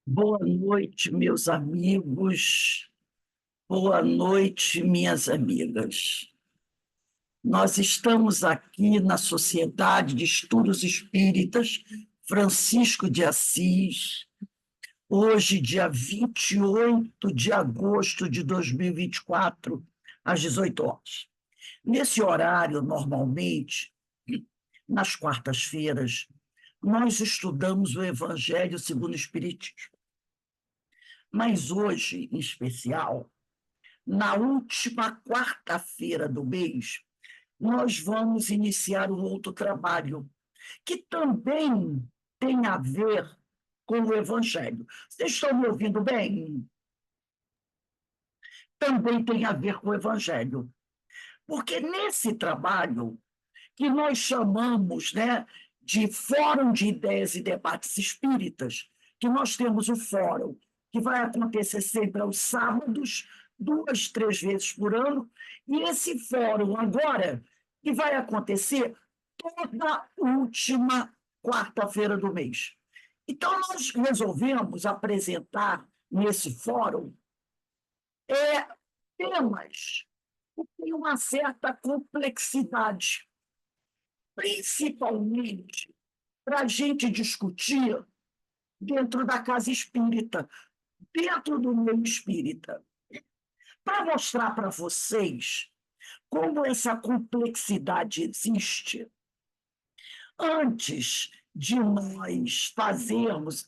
Boa noite, meus amigos. Boa noite, minhas amigas. Nós estamos aqui na Sociedade de Estudos Espíritas Francisco de Assis, hoje, dia 28 de agosto de 2024, às 18 horas. Nesse horário, normalmente, nas quartas-feiras, nós estudamos o Evangelho segundo o Espiritismo. Mas hoje, em especial, na última quarta-feira do mês, nós vamos iniciar um outro trabalho, que também tem a ver com o Evangelho. Vocês estão me ouvindo bem? Também tem a ver com o Evangelho. Porque nesse trabalho, que nós chamamos, né, de Fórum de Ideias e Debates Espíritas, que nós temos o fórum, que vai acontecer sempre aos sábados, 2, 3 vezes por ano, e esse fórum agora, que vai acontecer toda última quarta-feira do mês. Então, nós resolvemos apresentar nesse fórum temas que têm uma certa complexidade, principalmente para a gente discutir dentro da casa espírita, dentro do meio espírita, para mostrar para vocês como essa complexidade existe. Antes de nós trazermos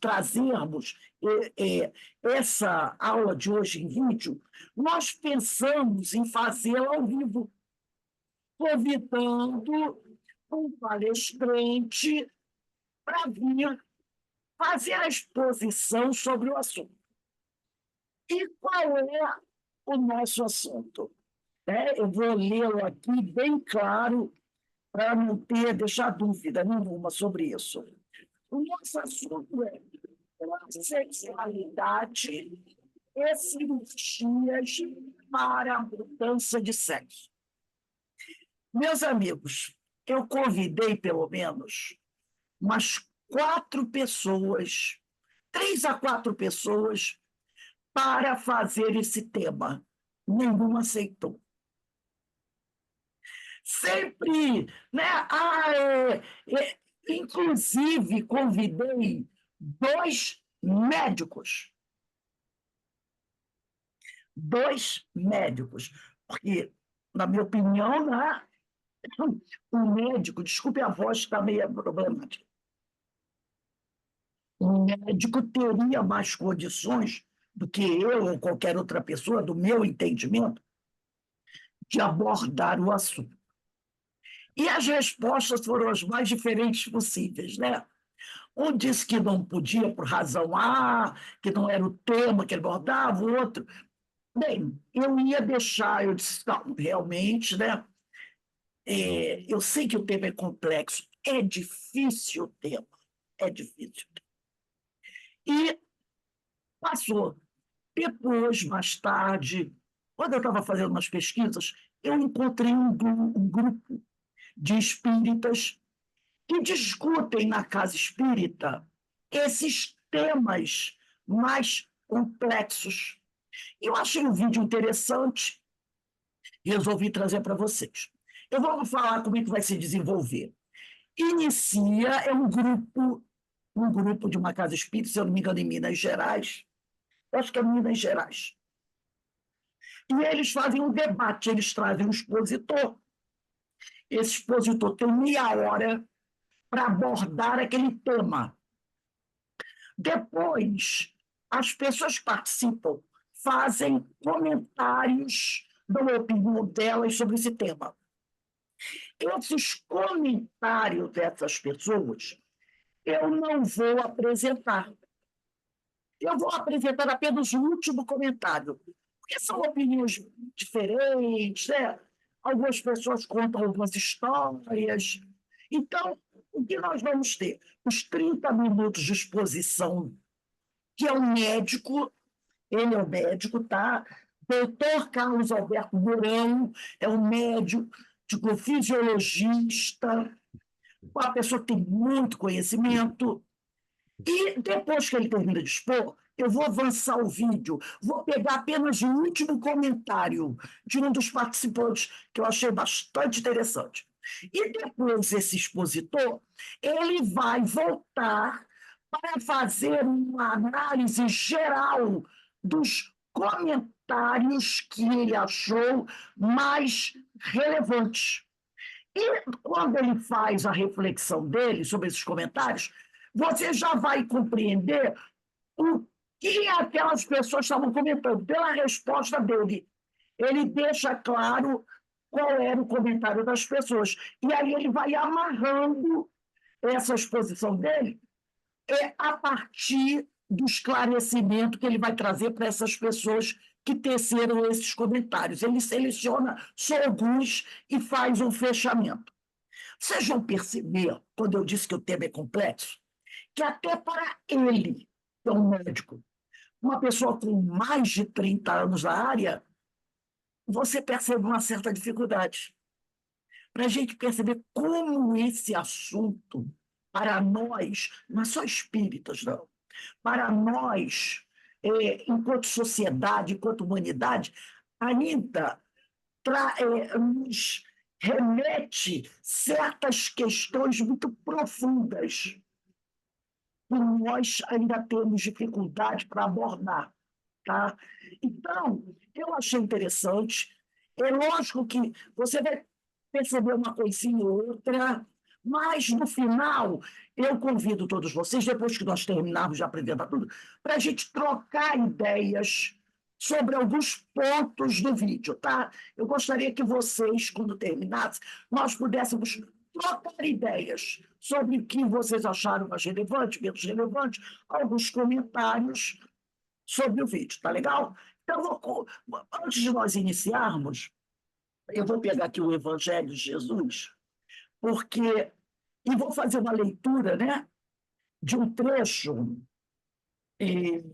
essa aula de hoje em vídeo, nós pensamos em fazê-la ao vivo, convidando um palestrante para vir fazer a exposição sobre o assunto. E qual é o nosso assunto? Eu vou lê-lo aqui bem claro para não deixar dúvida nenhuma sobre isso. O nosso assunto é sexualidade e cirurgias para a mudança de sexo. Meus amigos, eu convidei pelo menos umas 4 pessoas, 3 a 4 pessoas, para fazer esse tema. Nenhum aceitou. Sempre, né? Inclusive, convidei 2 médicos. 2 médicos. Porque, na minha opinião, né, um médico, desculpe a voz que está meio problemática, um médico teria mais condições do que eu ou qualquer outra pessoa, do meu entendimento, de abordar o assunto. E as respostas foram as mais diferentes possíveis, né? Um disse que não podia por razão A, que não era o tema que ele abordava, o outro. Bem, eu ia deixar, eu disse, não, realmente, né? Eu sei que o tema é complexo, é difícil o tema, é difícil. E passou. Depois, mais tarde, quando eu estava fazendo umas pesquisas, eu encontrei um grupo de espíritas que discutem na casa espírita esses temas mais complexos. Eu achei um vídeo interessante e resolvi trazer para vocês. Eu vou falar como é que vai se desenvolver. Inicia, é um grupo de uma casa espírita, se eu não me engano, em Minas Gerais. Eu acho que é Minas Gerais. E eles fazem um debate, eles trazem um expositor. Esse expositor tem meia hora para abordar aquele tema. Depois, as pessoas que participam fazem comentários, dão a opinião delas sobre esse tema. Esses comentários dessas pessoas eu não vou apresentar. Eu vou apresentar apenas o último comentário, porque são opiniões diferentes, né? Algumas pessoas contam algumas histórias. Então, o que nós vamos ter? Os 30 minutos de exposição, que é um médico, ele é o médico, tá? Doutor Carlos Alberto Mourão é um médico, tipo, fisiologista, uma pessoa que tem muito conhecimento. E depois que ele termina de expor, Eu vou avançar o vídeo, vou pegar apenas o último comentário de um dos participantes, que eu achei bastante interessante. E depois esse expositor, ele vai voltar para fazer uma análise geral dos comentários que ele achou mais relevantes. E quando ele faz a reflexão dele sobre esses comentários, você já vai compreender o que aquelas pessoas estavam comentando pela resposta dele. Ele deixa claro qual era o comentário das pessoas. E aí ele vai amarrando essa exposição dele a partir do esclarecimento que ele vai trazer para essas pessoas que teceram esses comentários. Ele seleciona só alguns e faz um fechamento. Vocês vão perceber, quando eu disse que o tema é complexo, que até para ele, que é um médico, uma pessoa com mais de 30 anos na área, você percebe uma certa dificuldade. Para a gente perceber como esse assunto, para nós, não é só espíritas, não, para nós, enquanto sociedade, enquanto humanidade, ainda nos remete certas questões muito profundas que nós ainda temos dificuldade para abordar. Tá? Então, eu achei interessante. É lógico que você vai perceber uma coisinha ou outra, mas, no final, eu convido todos vocês, depois que nós terminarmos de apresentar tudo, para a gente trocar ideias sobre alguns pontos do vídeo, tá? Eu gostaria que vocês, quando terminassem, nós pudéssemos trocar ideias sobre o que vocês acharam mais relevante, menos relevante, alguns comentários sobre o vídeo, tá legal? Então, antes de nós iniciarmos, eu vou pegar aqui o Evangelho de Jesus, porque e vou fazer uma leitura, né, de um trecho. E,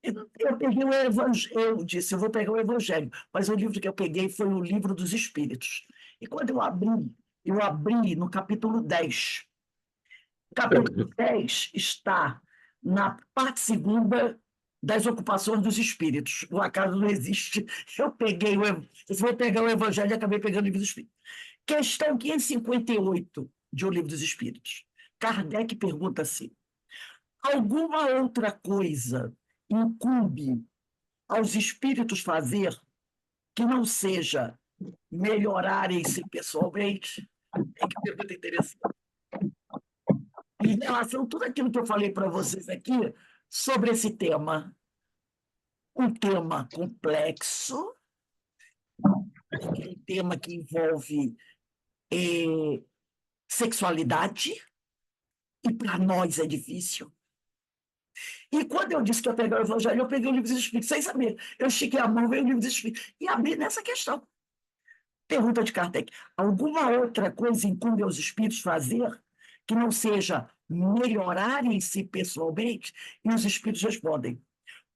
eu peguei o Evangelho, eu disse, eu vou pegar o Evangelho, mas o livro que eu peguei foi o Livro dos Espíritos. E quando eu abri no capítulo 10. O capítulo 10 está na parte segunda das ocupações dos espíritos. O acaso não existe. Eu vou pegar o Evangelho e acabei pegando o Livro dos Espíritos. Questão 558 de O Livro dos Espíritos. Kardec pergunta assim: alguma outra coisa incumbe aos espíritos fazer que não seja melhorarem-se pessoalmente? É que pergunta interessante. Em relação a tudo aquilo que eu falei para vocês aqui sobre esse tema, um tema complexo, um tema que envolve sexualidade, e para nós é difícil. E quando eu disse que eu peguei o Evangelho, eu peguei o Livro dos Espíritos, sem saber. Eu estiquei a mão, veio o Livro dos Espíritos, e abri nessa questão. Pergunta de Kardec: alguma outra coisa incumbe aos espíritos fazer que não seja melhorarem-se pessoalmente? E os espíritos respondem: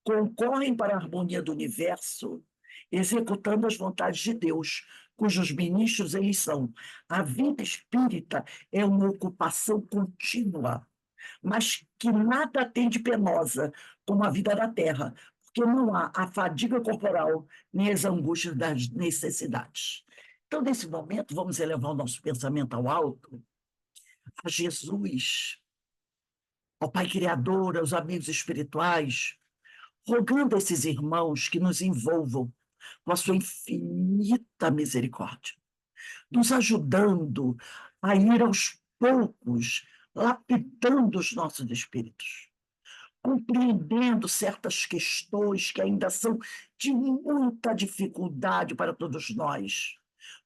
concorrem para a harmonia do universo, executando as vontades de Deus, cujos ministros eles são. A vida espírita é uma ocupação contínua, mas que nada tem de penosa, como a vida da terra, porque não há a fadiga corporal nem as angústias das necessidades. Então, nesse momento, vamos elevar o nosso pensamento ao alto, a Jesus, ao Pai Criador, aos amigos espirituais, rogando a esses irmãos que nos envolvam com a sua infinita misericórdia, nos ajudando a ir aos poucos, lapidando os nossos espíritos, compreendendo certas questões que ainda são de muita dificuldade para todos nós,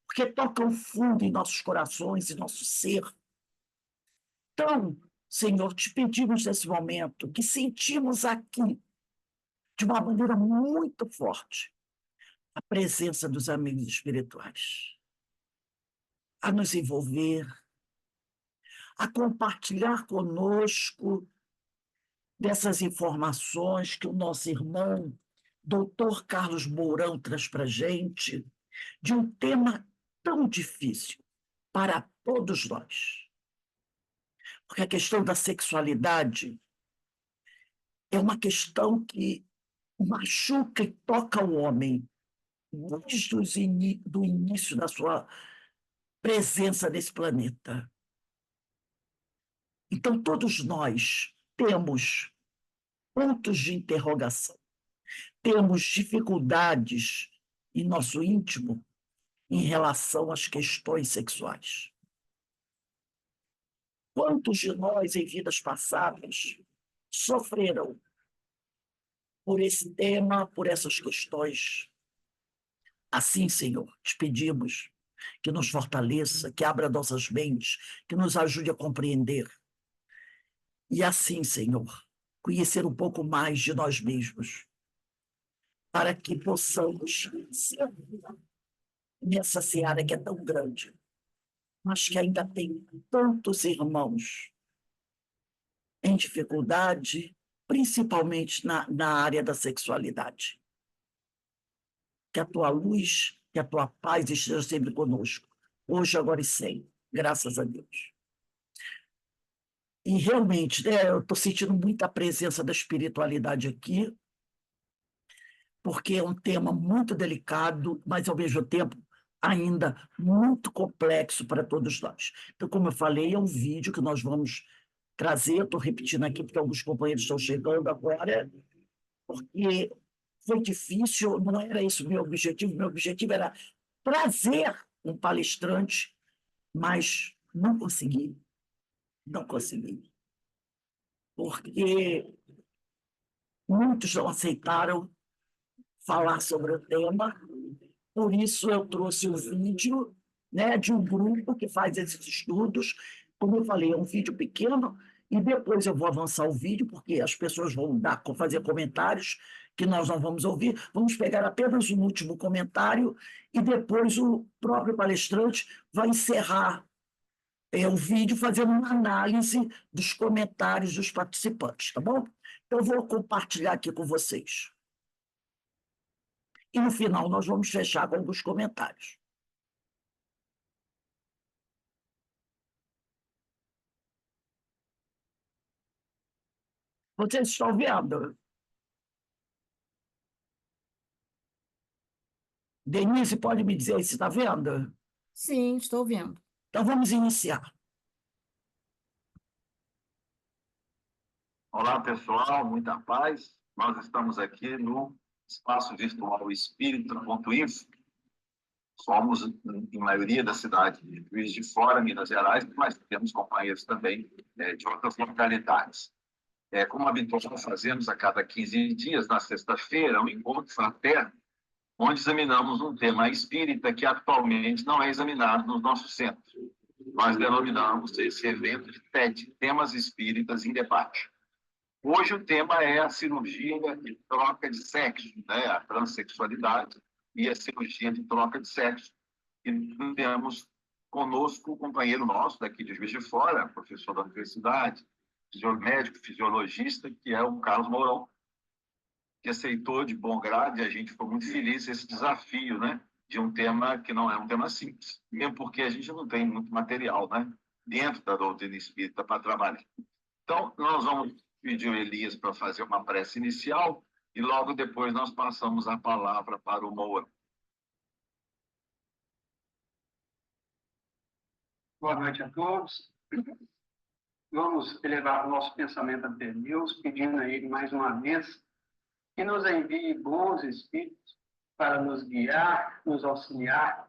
porque tocam fundo em nossos corações e nosso ser. Então, Senhor, te pedimos nesse momento que sentimos aqui, de uma maneira muito forte, a presença dos amigos espirituais, a nos envolver, a compartilhar conosco dessas informações que o nosso irmão, doutor Carlos Mourão, traz para a gente, de um tema tão difícil para todos nós. Porque a questão da sexualidade é uma questão que machuca e toca o homem desde do início da sua presença nesse planeta. Então, todos nós temos pontos de interrogação, temos dificuldades em nosso íntimo em relação às questões sexuais. Quantos de nós, em vidas passadas, sofreram por esse tema, por essas questões? Assim, Senhor, te pedimos que nos fortaleça, que abra nossas mentes, que nos ajude a compreender. E assim, Senhor, conhecer um pouco mais de nós mesmos, para que possamos ser nessa seara que é tão grande, mas que ainda tem tantos irmãos em dificuldade, principalmente na área da sexualidade. Que a tua luz, que a tua paz esteja sempre conosco, hoje, agora e sempre, graças a Deus. E realmente, né, eu estou sentindo muita presença da espiritualidade aqui, porque é um tema muito delicado, mas, ao mesmo tempo, ainda muito complexo para todos nós. Então, como eu falei, é um vídeo que nós vamos trazer, estou repetindo aqui, porque alguns companheiros estão chegando agora, porque foi difícil, não era esse o meu objetivo era trazer um palestrante, mas não consegui, porque muitos não aceitaram falar sobre o tema, por isso eu trouxe um vídeo, né, de um grupo que faz esses estudos. Como eu falei, é um vídeo pequeno, e depois eu vou avançar o vídeo, porque as pessoas vão fazer comentários que nós não vamos ouvir. Vamos pegar apenas um último comentário e depois o próprio palestrante vai encerrar o vídeo fazendo uma análise dos comentários dos participantes, tá bom? Eu vou compartilhar aqui com vocês. E no final nós vamos fechar com alguns comentários. Vocês estão vendo? Denise, pode me dizer se está vendo? Sim, estou vendo. Então vamos iniciar. Olá, pessoal, muita paz. Nós estamos aqui no espaço virtual espírita.info. Somos, em maioria da cidade de Juiz de Fora, Minas Gerais, mas temos companheiros também de outras localidades. Como habitual, fazemos a cada 15 dias, na sexta-feira, um encontro fraterno, onde examinamos um tema espírita que atualmente não é examinado no nosso centro. Nós denominamos esse evento de TED, Temas Espíritas em Debate. Hoje o tema é a cirurgia de troca de sexo, né? A transexualidade e a cirurgia de troca de sexo. E temos conosco um companheiro nosso daqui de Juiz de Fora, professor da universidade, médico fisiologista, que é o Carlos Mourão, que aceitou de bom grado, e a gente ficou muito feliz esse desafio, né? De um tema que não é um tema simples, mesmo porque a gente não tem muito material, né? Dentro da doutrina espírita para trabalhar. Então, nós vamos pedir o Elias para fazer uma prece inicial e logo depois nós passamos a palavra para o Moura. Boa noite a todos. Vamos elevar o nosso pensamento ante Deus, pedindo a Ele mais uma vez que nos envie bons espíritos para nos guiar, nos auxiliar.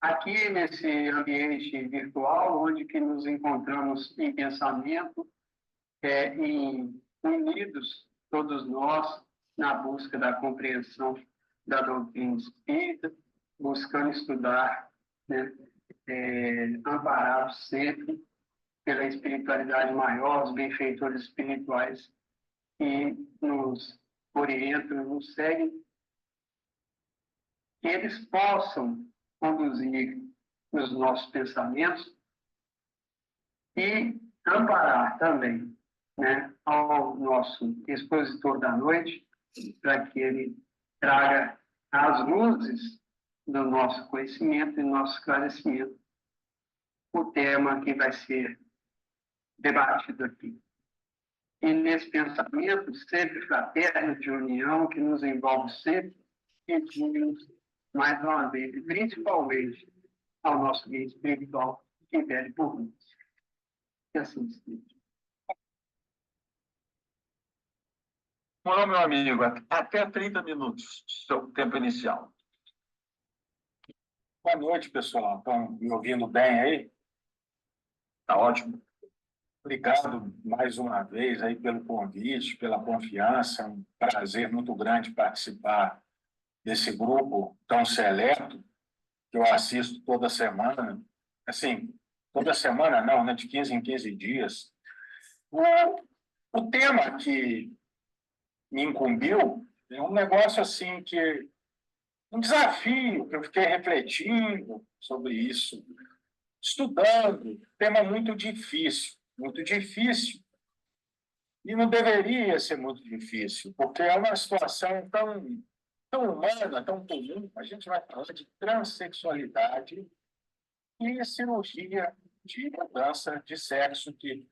Aqui nesse ambiente virtual, onde que nos encontramos em pensamento, unidos, todos nós, na busca da compreensão da doutrina espírita, buscando estudar, né, amparados sempre pela espiritualidade maior, os benfeitores espirituais que nos orientam, nos seguem, que eles possam conduzir os nossos pensamentos e amparar também, né, ao nosso expositor da noite, para que ele traga as luzes do nosso conhecimento e do nosso esclarecimento o tema que vai ser debatido aqui. e nesse pensamento sempre fraterno de união que nos envolve sempre, pedimos mais uma vez, e principalmente ao nosso guia espiritual que pede por nós. Que assim seja. Bom, meu amigo, até 30 minutos, seu tempo inicial. Boa noite, pessoal. Estão me ouvindo bem aí? Tá ótimo. Obrigado mais uma vez aí pelo convite, pela confiança. É um prazer muito grande participar desse grupo tão seleto que eu assisto toda semana. Assim, toda semana não, né? De 15 em 15 dias. O tema que me incumbiu é um negócio assim que um desafio que eu fiquei refletindo sobre isso, estudando, tema muito difícil, e não deveria ser muito difícil, porque é uma situação tão humana, tão comum. A gente vai falar de transexualidade e cirurgia de mudança de sexo, que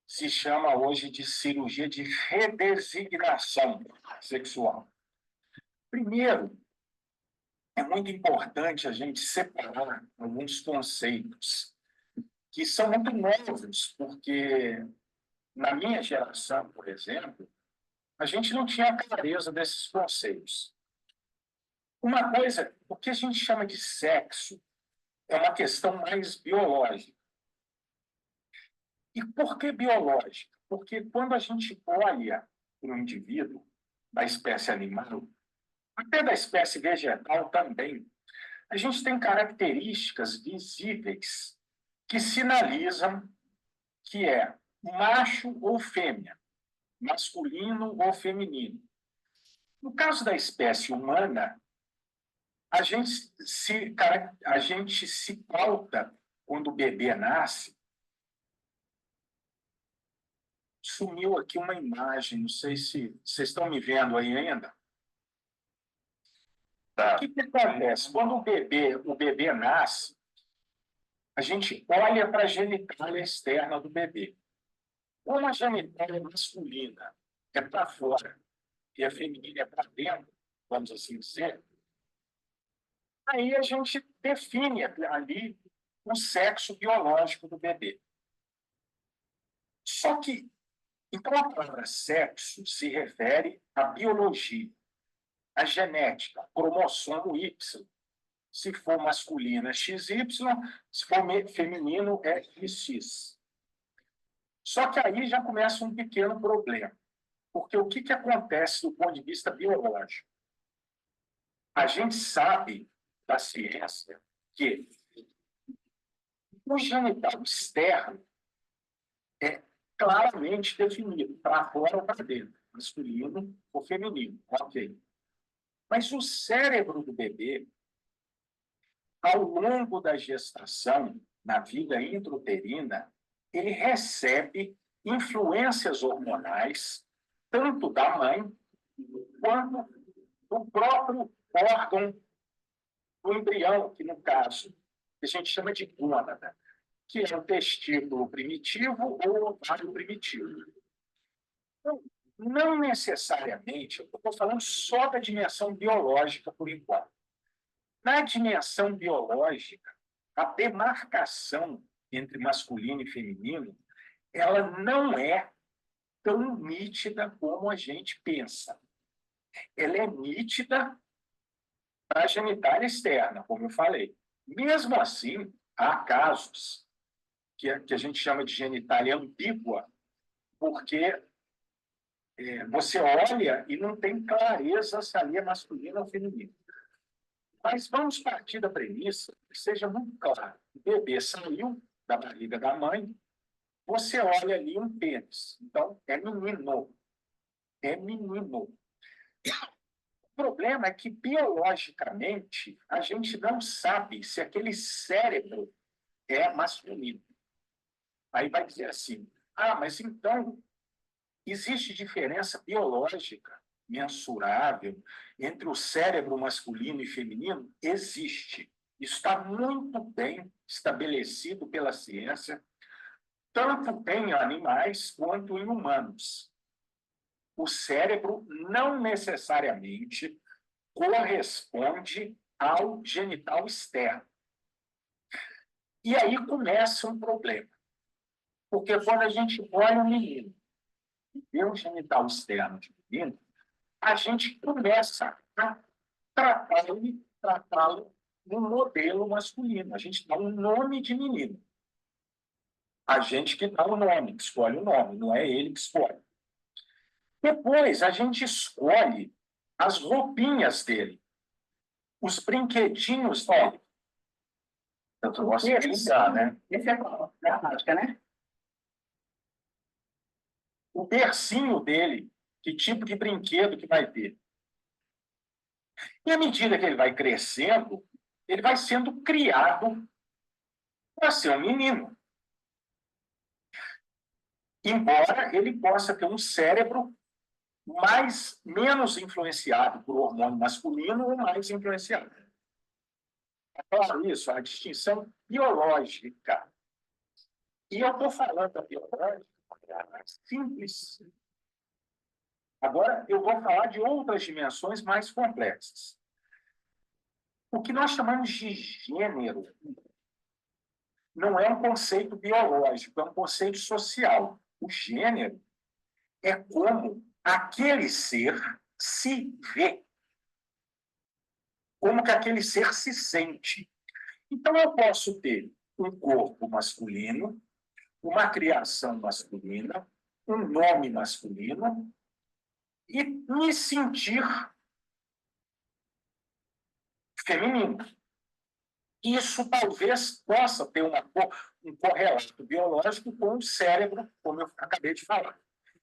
se chama hoje de cirurgia de redesignação sexual. Primeiro, é muito importante a gente separar alguns conceitos que são muito novos, porque na minha geração, por exemplo, a gente não tinha clareza desses conceitos. Uma coisa, o que a gente chama de sexo é uma questão mais biológica. E por que biológica? Porque quando a gente olha para um indivíduo da espécie animal, até da espécie vegetal também, a gente tem características visíveis que sinalizam que é macho ou fêmea, masculino ou feminino. No caso da espécie humana, a gente se pauta quando o bebê nasce. Sumiu aqui uma imagem, não sei se vocês estão me vendo aí ainda. O que acontece? Quando o bebê nasce, a gente olha para a genitália externa do bebê. Como a genitália masculina é para fora e a feminina é para dentro, vamos assim dizer, aí a gente define ali o sexo biológico do bebê. Só que, então, a palavra sexo se refere à biologia, à genética, cromossomo Y. Se for masculino é XY, se for feminino é XX. Só que aí já começa um pequeno problema. Porque o que acontece do ponto de vista biológico? A gente sabe da ciência que o genital externo é claramente definido, para fora ou para dentro, masculino ou feminino, ok. Mas o cérebro do bebê, ao longo da gestação, na vida intrauterina, ele recebe influências hormonais, tanto da mãe quanto do próprio órgão do embrião, que no caso a gente chama de gônada, que é o testículo primitivo ou o ovário primitivo. Então, não necessariamente, eu estou falando só da dimensão biológica por enquanto. Na dimensão biológica, a demarcação entre masculino e feminino, ela não é tão nítida como a gente pensa. Ela é nítida para a genitália externa, como eu falei. Mesmo assim, há casos que a gente chama de genitália ambígua, porque você olha e não tem clareza se ali é masculino ou feminino. Mas vamos partir da premissa que seja muito claro. O bebê saiu da barriga da mãe, você olha ali um pênis. Então, é menino. É menino. O problema é que, biologicamente, a gente não sabe se aquele cérebro é masculino. Aí vai dizer assim, mas então existe diferença biológica mensurável entre o cérebro masculino e feminino? Existe. Isso está muito bem estabelecido pela ciência. tanto em animais quanto em humanos. O cérebro não necessariamente corresponde ao genital externo. E aí começa um problema. Porque quando a gente olha um menino e vê o genital externo de menino, a gente começa a tratá-lo num modelo masculino. A gente dá um nome de menino. A gente que dá o nome, que escolhe o nome, não é ele que escolhe. Depois, a gente escolhe as roupinhas dele, os brinquedinhos dele. Eu gosto de brincar, né? Esse é a prática, né? O bercinho dele, que tipo de brinquedo que vai ter. E à medida que ele vai crescendo, ele vai sendo criado para ser um menino. Embora ele possa ter um cérebro menos influenciado por hormônio masculino ou mais influenciado. É claro isso, a distinção biológica. E eu estou falando da biológica, porque é mais simples. Agora, eu vou falar de outras dimensões mais complexas. O que nós chamamos de gênero não é um conceito biológico, é um conceito social. O gênero é como aquele ser se vê, como que aquele ser se sente. Então, eu posso ter um corpo masculino, uma criação masculina, um nome masculino, e me sentir feminino. Isso talvez possa ter um correlato biológico com o cérebro, como eu acabei de falar.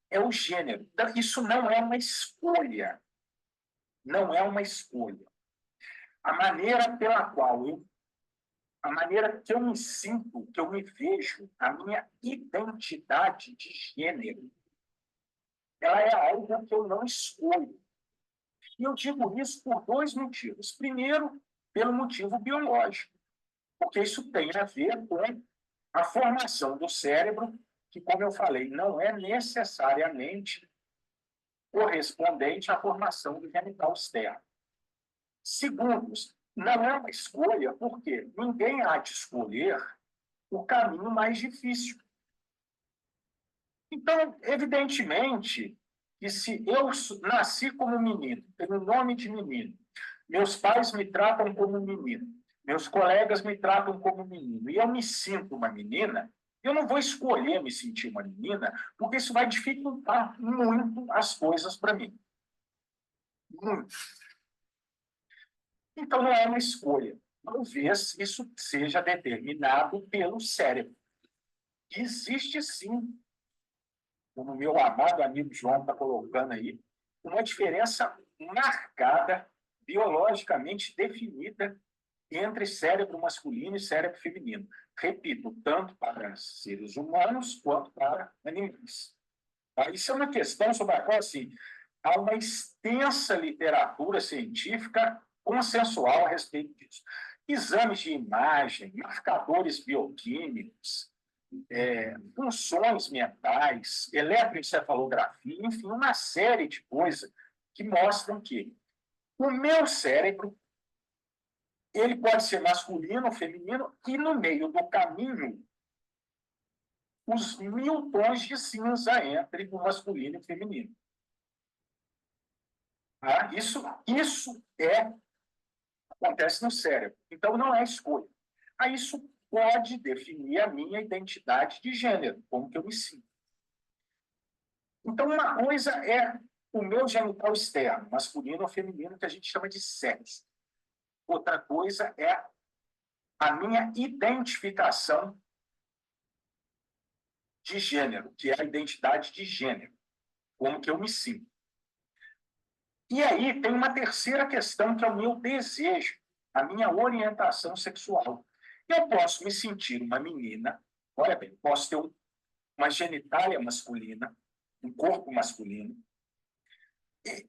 É o gênero. Então, isso não é uma escolha. Não é uma escolha. A maneira que eu me sinto, que eu me vejo, a minha identidade de gênero, ela é algo que eu não escolho. E eu digo isso por dois motivos. Primeiro, pelo motivo biológico, porque isso tem a ver com a formação do cérebro, que, como eu falei, não é necessariamente correspondente à formação do genital externo. Segundo, não é uma escolha, porque ninguém há de escolher o caminho mais difícil. Então, evidentemente, que se eu nasci como menino, tenho nome de menino, meus pais me tratam como menino, meus colegas me tratam como menino, e eu me sinto uma menina, eu não vou escolher me sentir uma menina, porque isso vai dificultar muito as coisas para mim. Muito. Então, não é uma escolha. Talvez isso seja determinado pelo cérebro. Existe, sim, como o meu amado amigo João está colocando aí, uma diferença marcada, biologicamente definida, entre cérebro masculino e cérebro feminino. Repito, tanto para seres humanos quanto para animais. Tá? Isso é uma questão sobre a qual assim, há uma extensa literatura científica consensual a respeito disso. Exames de imagem, marcadores bioquímicos, funções mentais, eletroencefalografia, enfim, uma série de coisas que mostram que o meu cérebro ele pode ser masculino ou feminino, e no meio do caminho, os 1000 tons de cinza entre o masculino e o feminino. Tá? Isso acontece no cérebro. Então, não é escolha. Aí, isso pode definir a minha identidade de gênero, como que eu me sinto. Então, uma coisa é o meu genital externo, masculino ou feminino, que a gente chama de sexo. Outra coisa é a minha identificação de gênero, que é a identidade de gênero, como que eu me sinto. E aí tem uma terceira questão, que é o meu desejo, a minha orientação sexual. Eu posso me sentir uma menina, olha bem, posso ter uma genitália masculina, um corpo masculino,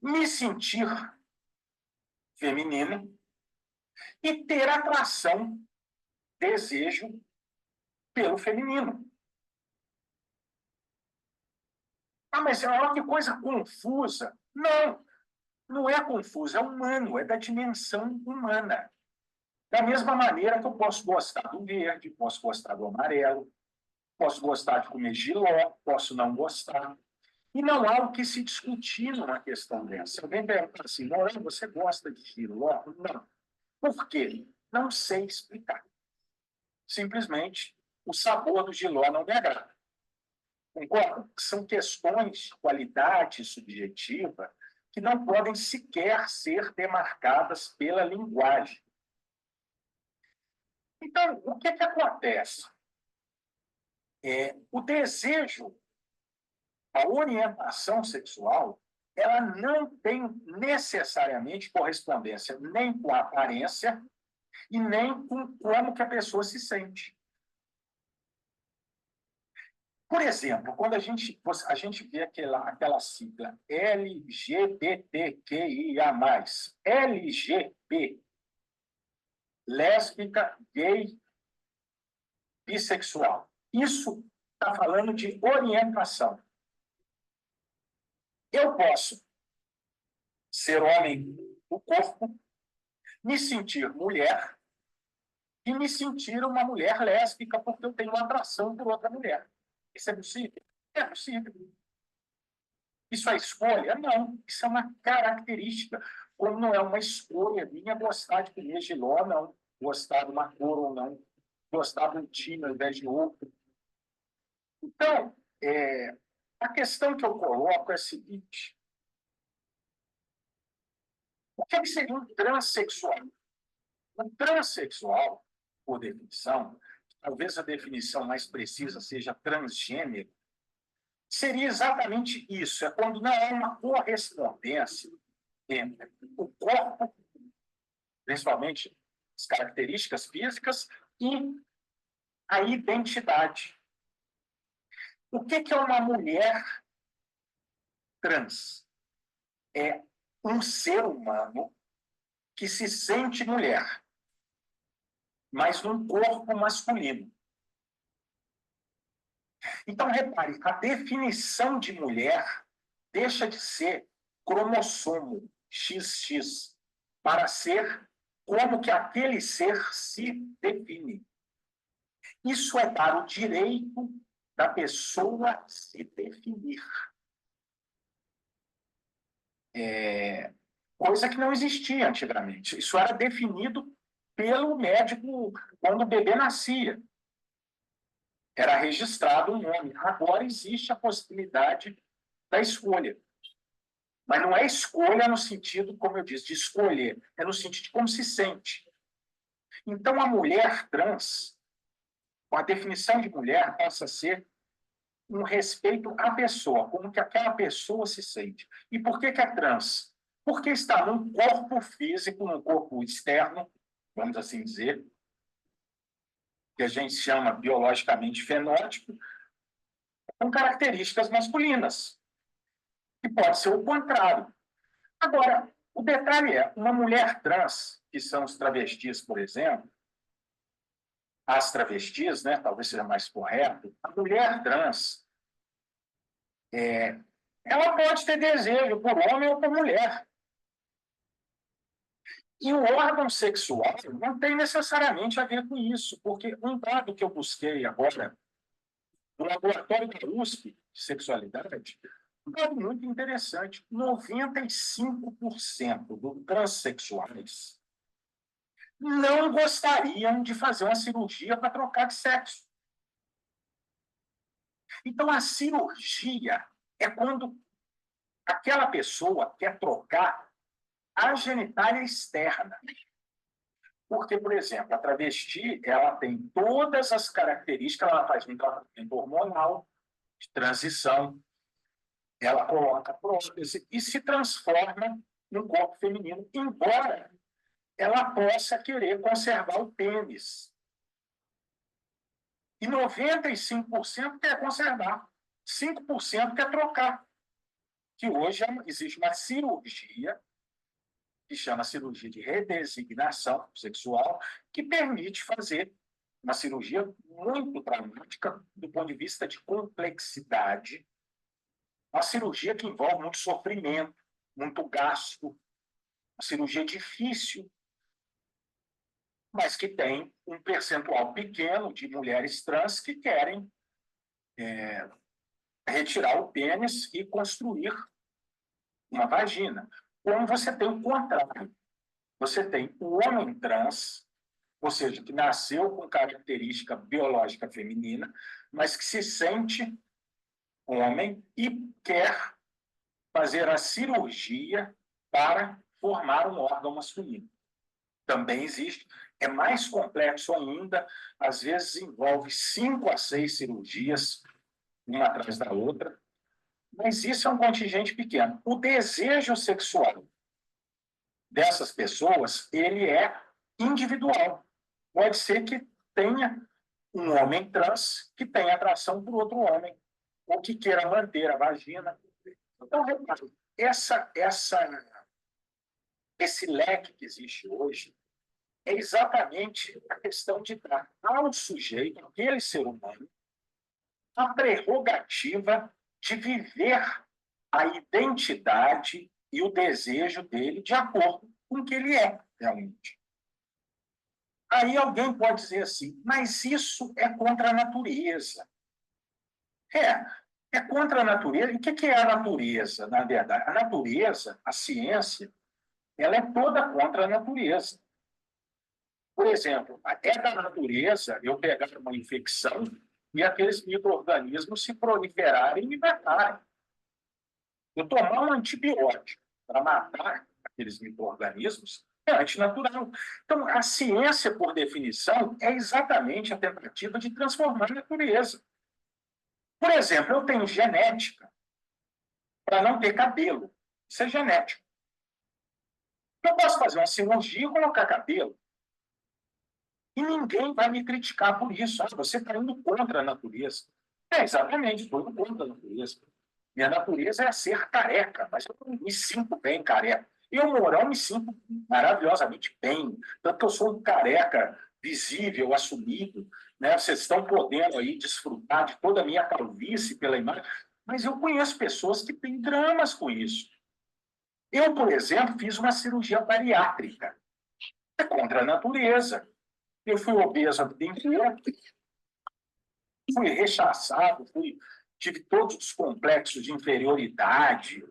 me sentir feminino e ter atração, desejo pelo feminino. Ah, mas olha que coisa confusa. Não, não é confuso, é humano, é da dimensão humana. Da mesma maneira que eu posso gostar do verde, posso gostar do amarelo, posso gostar de comer jiló, posso não gostar. E não há o que se discutir numa questão dessa. Alguém pergunta assim, Morão, você gosta de jiló? Não. Por quê? Não sei explicar. Simplesmente, o sabor do jiló não me agrada. Concordo? São questões de qualidade subjetiva que não podem sequer ser demarcadas pela linguagem. Então, o que acontece? O desejo, a orientação sexual, ela não tem necessariamente correspondência nem com a aparência e nem com como que a pessoa se sente. Por exemplo, quando a gente vê aquela sigla LGBTQIA+, LGB, lésbica, gay, bissexual. Isso está falando de orientação. Eu posso ser homem do corpo, me sentir mulher e me sentir uma mulher lésbica porque eu tenho uma atração por outra mulher. Isso é possível? É possível. Isso é escolha? Não. Isso é uma característica. Como não é uma escolha minha gostar de comer jiló, não. Gostar de uma cor ou não. Gostar de um time ao invés de outro. Então, a questão que eu coloco é a seguinte. O que seria um transexual? Um transexual, por definição, talvez a definição mais precisa seja transgênero, seria exatamente isso. É quando não há uma correspondência entre o corpo, principalmente as características físicas, e a identidade. O que é uma mulher trans? É um ser humano que se sente mulher, mas num corpo masculino. Então, repare, a definição de mulher deixa de ser cromossomo XX para ser como que aquele ser se define. Isso é dar o direito da pessoa se definir. Coisa que não existia antigamente. Isso era definido pelo médico quando o bebê nascia. Era registrado um nome. Agora existe a possibilidade da escolha. Mas não é escolha no sentido, como eu disse, de escolher. É no sentido de como se sente. Então, a mulher trans, com a definição de mulher, passa a ser um respeito à pessoa, como que aquela pessoa se sente. E por que é trans? Porque está num corpo físico, num corpo externo, vamos assim dizer, que a gente chama biologicamente fenótipo, com características masculinas, que pode ser o contrário. Agora, o detalhe é, uma mulher trans, que são os travestis, por exemplo, as travestis, né, talvez seja mais correto, a mulher trans, ela pode ter desejo por homem ou por mulher. E o órgão sexual não tem necessariamente a ver com isso, porque um dado que eu busquei agora no laboratório da USP de sexualidade, um dado muito interessante, 95% dos transexuais não gostariam de fazer uma cirurgia para trocar de sexo. Então, a cirurgia é quando aquela pessoa quer trocar a genitália externa. Porque, por exemplo, a travesti ela tem todas as características, ela faz um tratamento hormonal, de transição, ela coloca prótese e se transforma num corpo feminino, embora ela possa querer conservar o pênis. E 95% quer conservar, 5% quer trocar. Que hoje existe uma cirurgia que chama cirurgia de redesignação sexual, que permite fazer uma cirurgia muito dramática do ponto de vista de complexidade, uma cirurgia que envolve muito sofrimento, muito gasto, uma cirurgia difícil, mas que tem um percentual pequeno de mulheres trans que querem retirar o pênis e construir uma vagina. Como você tem o contrário. Você tem o homem trans, ou seja, que nasceu com característica biológica feminina, mas que se sente homem e quer fazer a cirurgia para formar um órgão masculino. Também existe, é mais complexo ainda, às vezes envolve 5 a 6 cirurgias, uma atrás da outra, mas isso é um contingente pequeno. O desejo sexual dessas pessoas, ele é individual. Pode ser que tenha um homem trans que tenha atração por outro homem, ou que queira manter a vagina. Então, repare, esse leque que existe hoje é exatamente a questão de dar ao sujeito, aquele ser humano, a prerrogativa de viver a identidade e o desejo dele de acordo com o que ele é realmente. Aí alguém pode dizer assim, mas isso é contra a natureza. É contra a natureza. E o que é a natureza, na verdade? A natureza, a ciência, ela é toda contra a natureza. Por exemplo, é da natureza eu pegar uma infecção e aqueles micro-organismos se proliferarem e me matarem. Eu tomar um antibiótico para matar aqueles micro-organismos é antinatural. Então, a ciência, por definição, é exatamente a tentativa de transformar a natureza. Por exemplo, eu tenho genética para não ter cabelo. Isso é genético. Eu posso fazer uma cirurgia e colocar cabelo. E ninguém vai me criticar por isso. Ah, você está indo contra a natureza. É, exatamente, estou indo contra a natureza. Minha natureza é ser careca, mas eu não me sinto bem careca. Eu, Mourão, me sinto maravilhosamente bem. Tanto que eu sou um careca visível, assumido. Né? Vocês estão podendo aí desfrutar de toda a minha calvície pela imagem. Mas eu conheço pessoas que têm dramas com isso. Eu, por exemplo, fiz uma cirurgia bariátrica. É contra a natureza. Eu fui obeso a vida inteira, fui rechaçado, tive todos os complexos de inferioridade,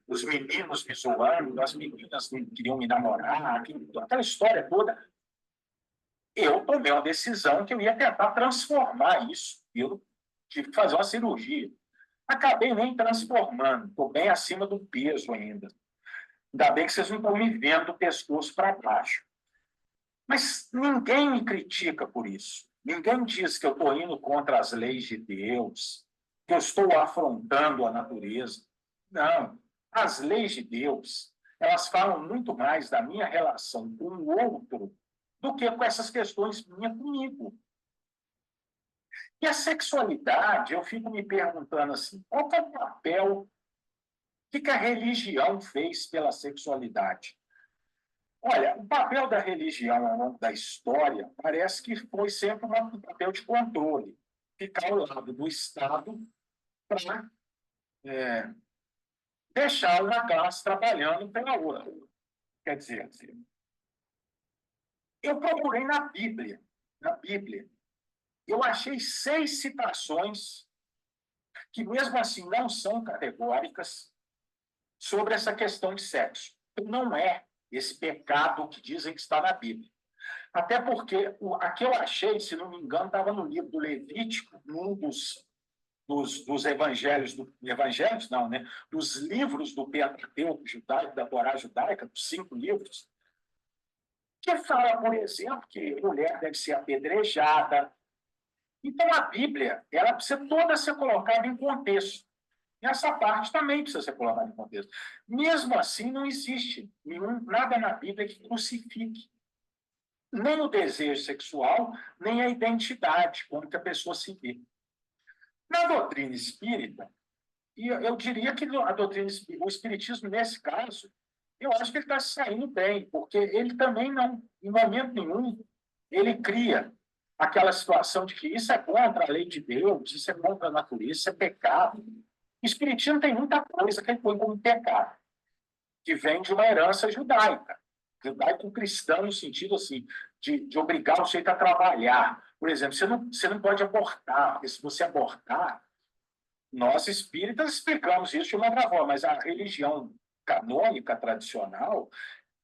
os meninos me zoando, as meninas queriam me namorar, aquela história toda. Eu tomei uma decisão que eu ia tentar transformar isso. Eu tive que fazer uma cirurgia. Acabei nem transformando, estou bem acima do peso ainda. Ainda bem que vocês não estão me vendo o pescoço para baixo. Mas ninguém me critica por isso. Ninguém diz que eu estou indo contra as leis de Deus, que eu estou afrontando a natureza. Não. As leis de Deus, elas falam muito mais da minha relação com o outro do que com essas questões minhas comigo. E a sexualidade, eu fico me perguntando assim, qual é o papel que a religião fez pela sexualidade? Olha, o papel da religião ao longo da história parece que foi sempre um papel de controle, ficar ao lado do Estado para deixar uma classe trabalhando pela outra. Quer dizer, eu procurei na Bíblia, eu achei 6 citações que, mesmo assim, não são categóricas sobre essa questão de sexo. Não é esse pecado que dizem que está na Bíblia. Até porque a que eu achei, se não me engano, estava no livro do Levítico, num dos evangelhos, não, né? Dos livros do Pentateuco judaico, da Torá judaica, dos 5 livros, que fala, por exemplo, que mulher deve ser apedrejada. Então, a Bíblia, ela precisa toda ser colocada em contexto. E essa parte também precisa ser colocada em contexto. Mesmo assim, não existe nada na Bíblia que crucifique nem o desejo sexual, nem a identidade, como que a pessoa se vê. Na doutrina espírita, e eu diria que a doutrina, o espiritismo, nesse caso, eu acho que ele está saindo bem, porque ele também não, em momento nenhum, ele cria aquela situação de que isso é contra a lei de Deus, isso é contra a natureza, isso é pecado. O espiritismo tem muita coisa que ele põe como pecado, que vem de uma herança judaica, judaico-cristã, no sentido assim, de obrigar o sujeito a trabalhar. Por exemplo, você não pode abortar, porque se você abortar, nós espíritas explicamos isso de uma outra forma, mas a religião canônica, tradicional,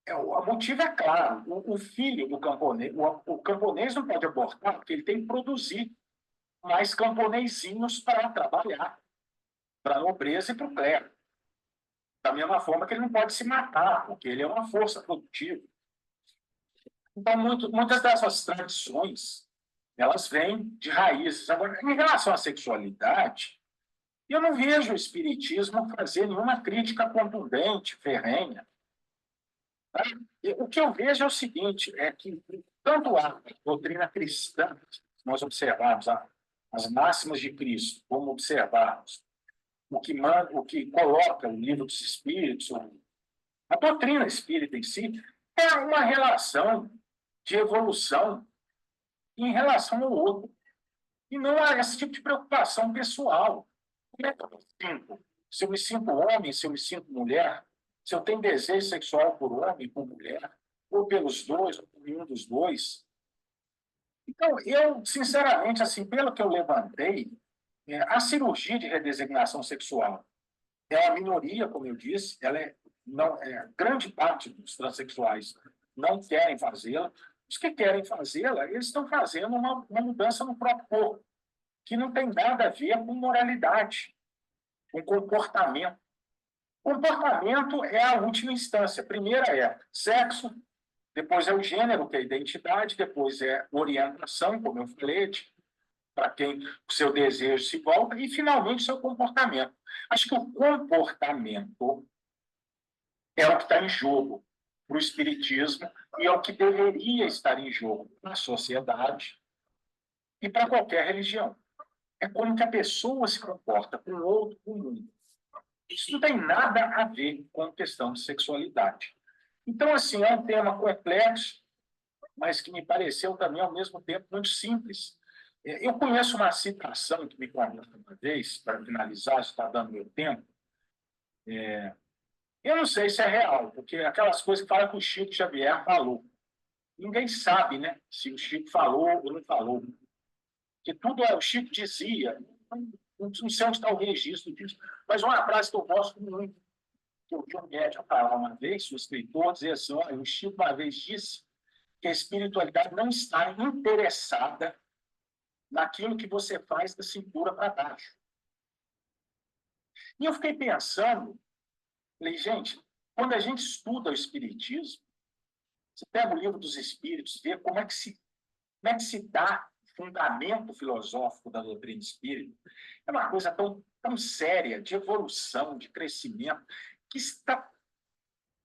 o motivo é claro. O filho do camponês, o camponês não pode abortar porque ele tem que produzir mais camponesinhos para trabalhar, para a nobreza e para o clero. Da mesma forma que ele não pode se matar, porque ele é uma força produtiva. Então, muitas dessas tradições, elas vêm de raízes. Agora, em relação à sexualidade, eu não vejo o espiritismo fazer nenhuma crítica contundente, ferrenha. Tá? O que eu vejo é o seguinte, é que tanto a doutrina cristã, se nós observarmos as máximas de Cristo, como observarmos o que coloca o livro dos Espíritos, a doutrina espírita em si, é uma relação de evolução em relação ao outro. E não há esse tipo de preocupação pessoal. Como é que eu me sinto? Se eu me sinto homem, se eu me sinto mulher, se eu tenho desejo sexual por homem e por mulher, ou pelos dois, ou por nenhum dos dois. Então, eu, sinceramente, assim, pelo que eu levantei, a cirurgia de redesignação sexual é uma minoria, como eu disse, ela não, grande parte dos transexuais não querem fazê-la. Os que querem fazê-la, eles estão fazendo uma mudança no próprio corpo, que não tem nada a ver com moralidade, com comportamento. Comportamento é a última instância. A primeira é sexo, depois é o gênero, que é a identidade, depois é orientação, como eu falei, para quem o seu desejo se volta, e, finalmente, o seu comportamento. Acho que o comportamento é o que está em jogo para o espiritismo e é o que deveria estar em jogo na sociedade e para qualquer religião. É como que a pessoa se comporta com o outro, com o mundo. Isso não tem nada a ver com a questão de sexualidade. Então, assim, é um tema complexo, mas que me pareceu também, ao mesmo tempo, muito simples. Eu conheço uma citação que me contaram uma vez, para finalizar, está dando meu tempo. Eu não sei se é real, porque aquelas coisas que falam que o Chico Xavier falou. Ninguém sabe, né, se o Chico falou ou não falou. Porque tudo o Chico dizia, não sei onde está o registro disso, mas uma frase que eu gosto muito, que o John Guedes falou uma vez, o escritor, dizia assim, olha, o Chico uma vez disse que a espiritualidade não está interessada naquilo que você faz da cintura para baixo. E eu fiquei pensando, falei, gente, quando a gente estuda o espiritismo, você pega o livro dos Espíritos, vê como é que se dá o fundamento filosófico da doutrina espírita. É uma coisa tão séria, de evolução, de crescimento, que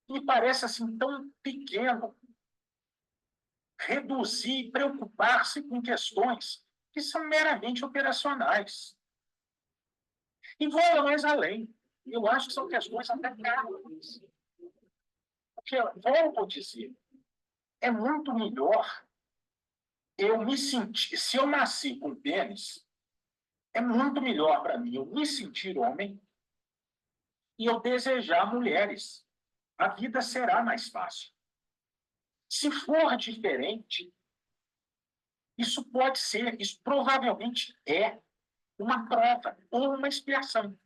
me parece assim tão pequeno reduzir e preocupar-se com questões que são meramente operacionais. E vou mais além. Eu acho que são questões até caras. Porque, volto a dizer, é muito melhor eu me sentir... Se eu nasci com pênis, é muito melhor para mim eu me sentir homem e eu desejar mulheres. A vida será mais fácil. Se for diferente, isso pode ser, isso provavelmente é uma prova ou uma expiação.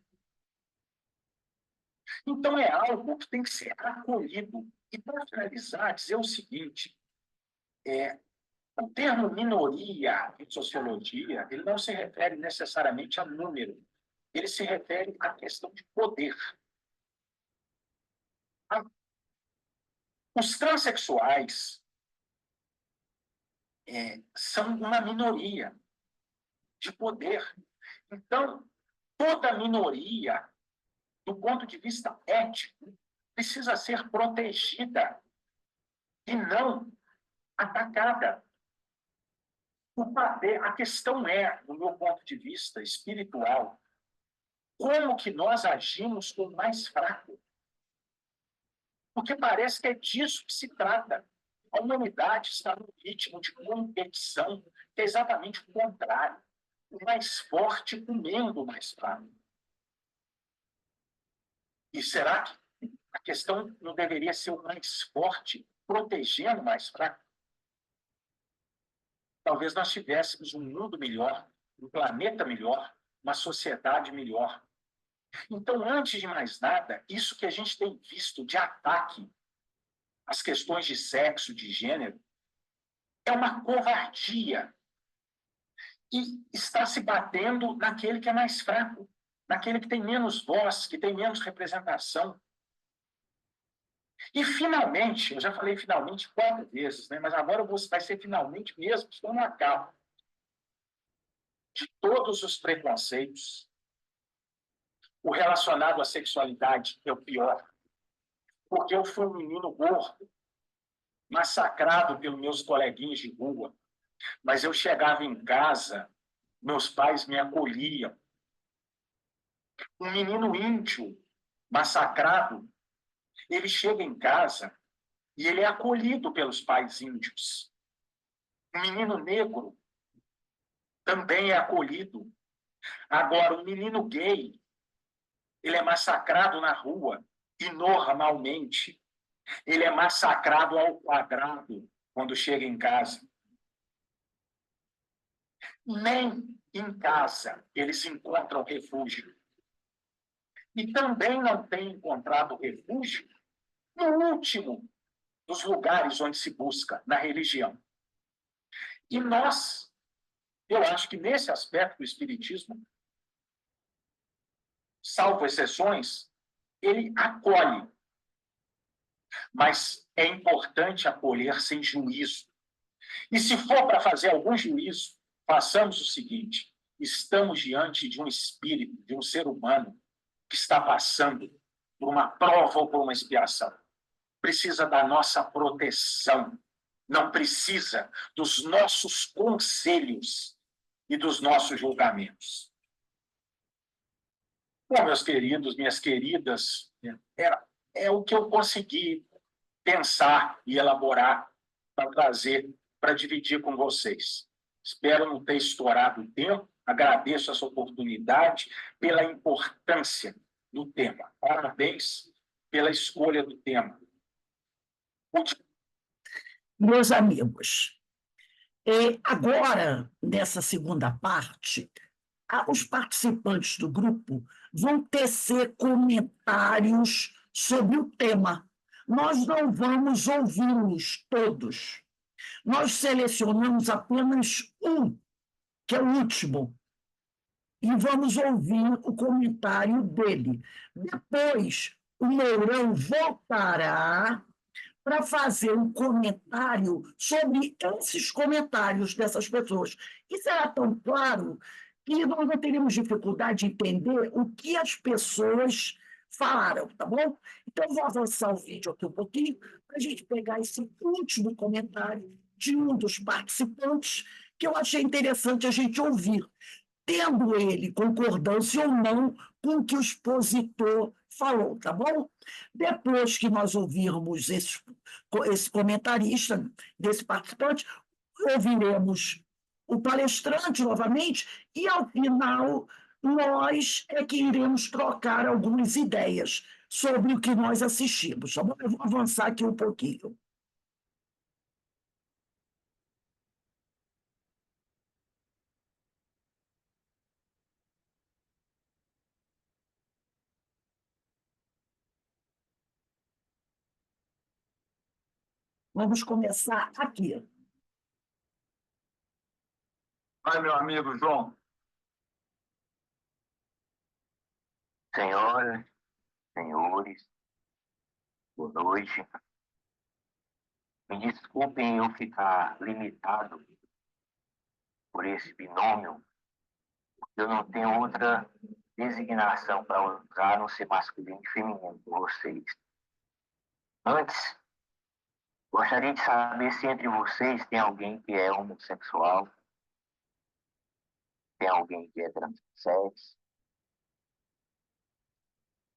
Então, é algo que tem que ser acolhido. E, para finalizar, dizer o seguinte, o termo minoria em sociologia, ele não se refere necessariamente a número, ele se refere à questão de poder. Os transexuais são uma minoria de poder. Então, toda minoria, do ponto de vista ético, precisa ser protegida e não atacada. A questão é, do meu ponto de vista espiritual, como que nós agimos com o mais fraco? Porque parece que é disso que se trata. A humanidade está num ritmo de competição, que é exatamente o contrário. O mais forte comendo o mais fraco. E será que a questão não deveria ser o mais forte, protegendo o mais fraco? Talvez nós tivéssemos um mundo melhor, um planeta melhor, uma sociedade melhor. Então, antes de mais nada, isso que a gente tem visto de ataque às questões de sexo, de gênero, é uma covardia. E está se batendo naquele que é mais fraco, naquele que tem menos voz, que tem menos representação. E, finalmente, eu já falei finalmente 4 vezes, né? Mas agora vai ser finalmente mesmo, senão não acaba. De todos os preconceitos, o relacionado à sexualidade é o pior. Porque eu fui um menino gordo, massacrado pelos meus coleguinhas de rua. Mas eu chegava em casa, meus pais me acolhiam. Um menino índio, massacrado, ele chega em casa e ele é acolhido pelos pais índios. Um menino negro também é acolhido. Agora, um menino gay, ele é massacrado na rua e, normalmente, ele é massacrado ao quadrado quando chega em casa. Nem em casa eles encontram refúgio. E também não têm encontrado refúgio no último dos lugares onde se busca, na religião. E nós, eu acho que nesse aspecto do Espiritismo, salvo exceções, ele acolhe. Mas é importante acolher sem juízo. E se for para fazer algum juízo, façamos o seguinte: estamos diante de um espírito, de um ser humano, que está passando por uma prova ou por uma expiação. Precisa da nossa proteção, não precisa dos nossos conselhos e dos nossos julgamentos. Bom, meus queridos, minhas queridas, é o que eu consegui pensar e elaborar para trazer, para dividir com vocês. Espero não ter estourado o tempo, agradeço essa oportunidade pela importância do tema. Parabéns pela escolha do tema. Meus amigos, agora, nessa segunda parte, os participantes do grupo vão tecer comentários sobre o tema. Nós não vamos ouvi-los todos. Nós selecionamos apenas um, que é o último, e vamos ouvir o comentário dele. Depois, o Mourão voltará para fazer um comentário sobre esses comentários dessas pessoas. E será tão claro que nós não teremos dificuldade de entender o que as pessoas falaram, tá bom? Então, vou avançar o vídeo aqui um pouquinho para a gente pegar esse último comentário de um dos participantes que eu achei interessante a gente ouvir, tendo ele concordância ou não com o que o expositor falou, tá bom? Depois que nós ouvirmos esse comentarista, desse participante, ouviremos o palestrante novamente e, ao final, nós é que iremos trocar algumas ideias sobre o que nós assistimos, tá bom? Eu vou avançar aqui um pouquinho. Vamos começar aqui. Vai, meu amigo João. Senhoras, senhores, boa noite. Me desculpem eu ficar limitado por esse binômio, porque eu não tenho outra designação para usar a não ser masculino e feminino por vocês. Antes, gostaria de saber se entre vocês tem alguém que é homossexual, tem alguém que é transexo,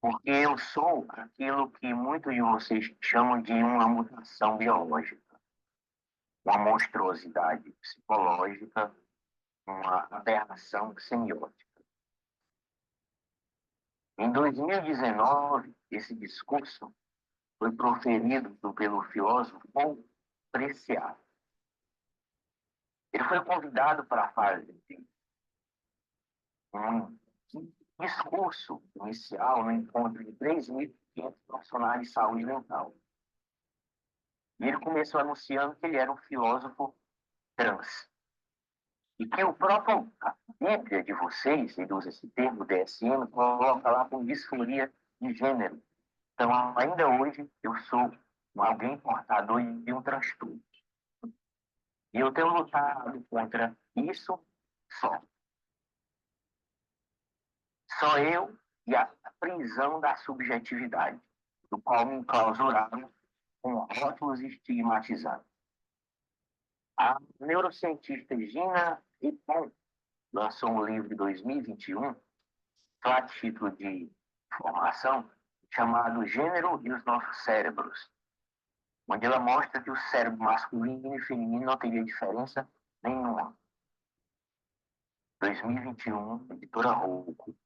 porque eu sou aquilo que muitos de vocês chamam de uma mutação biológica, uma monstruosidade psicológica, uma aberração semiótica. Em 2019, esse discurso foi proferido pelo filósofo Paul Preciado. Ele foi convidado para fazer um discurso inicial no encontro de 3.500 profissionais de saúde mental. E ele começou anunciando que ele era um filósofo trans. E que o próprio a Bíblia de vocês, ele usa esse termo DSM, coloca lá com disforia de gênero. Então, ainda hoje, eu sou alguém portador de um transtorno. E eu tenho lutado contra isso só. Só eu e a prisão da subjetividade, do qual me enclausuraram com rótulos estigmatizantes. A neurocientista Gina Ripon lançou um livro em 2021, a título de formação, chamado Gênero e os Nossos Cérebros, onde ela mostra que o cérebro masculino e feminino não teria diferença nenhuma. 2021, editora Rouco.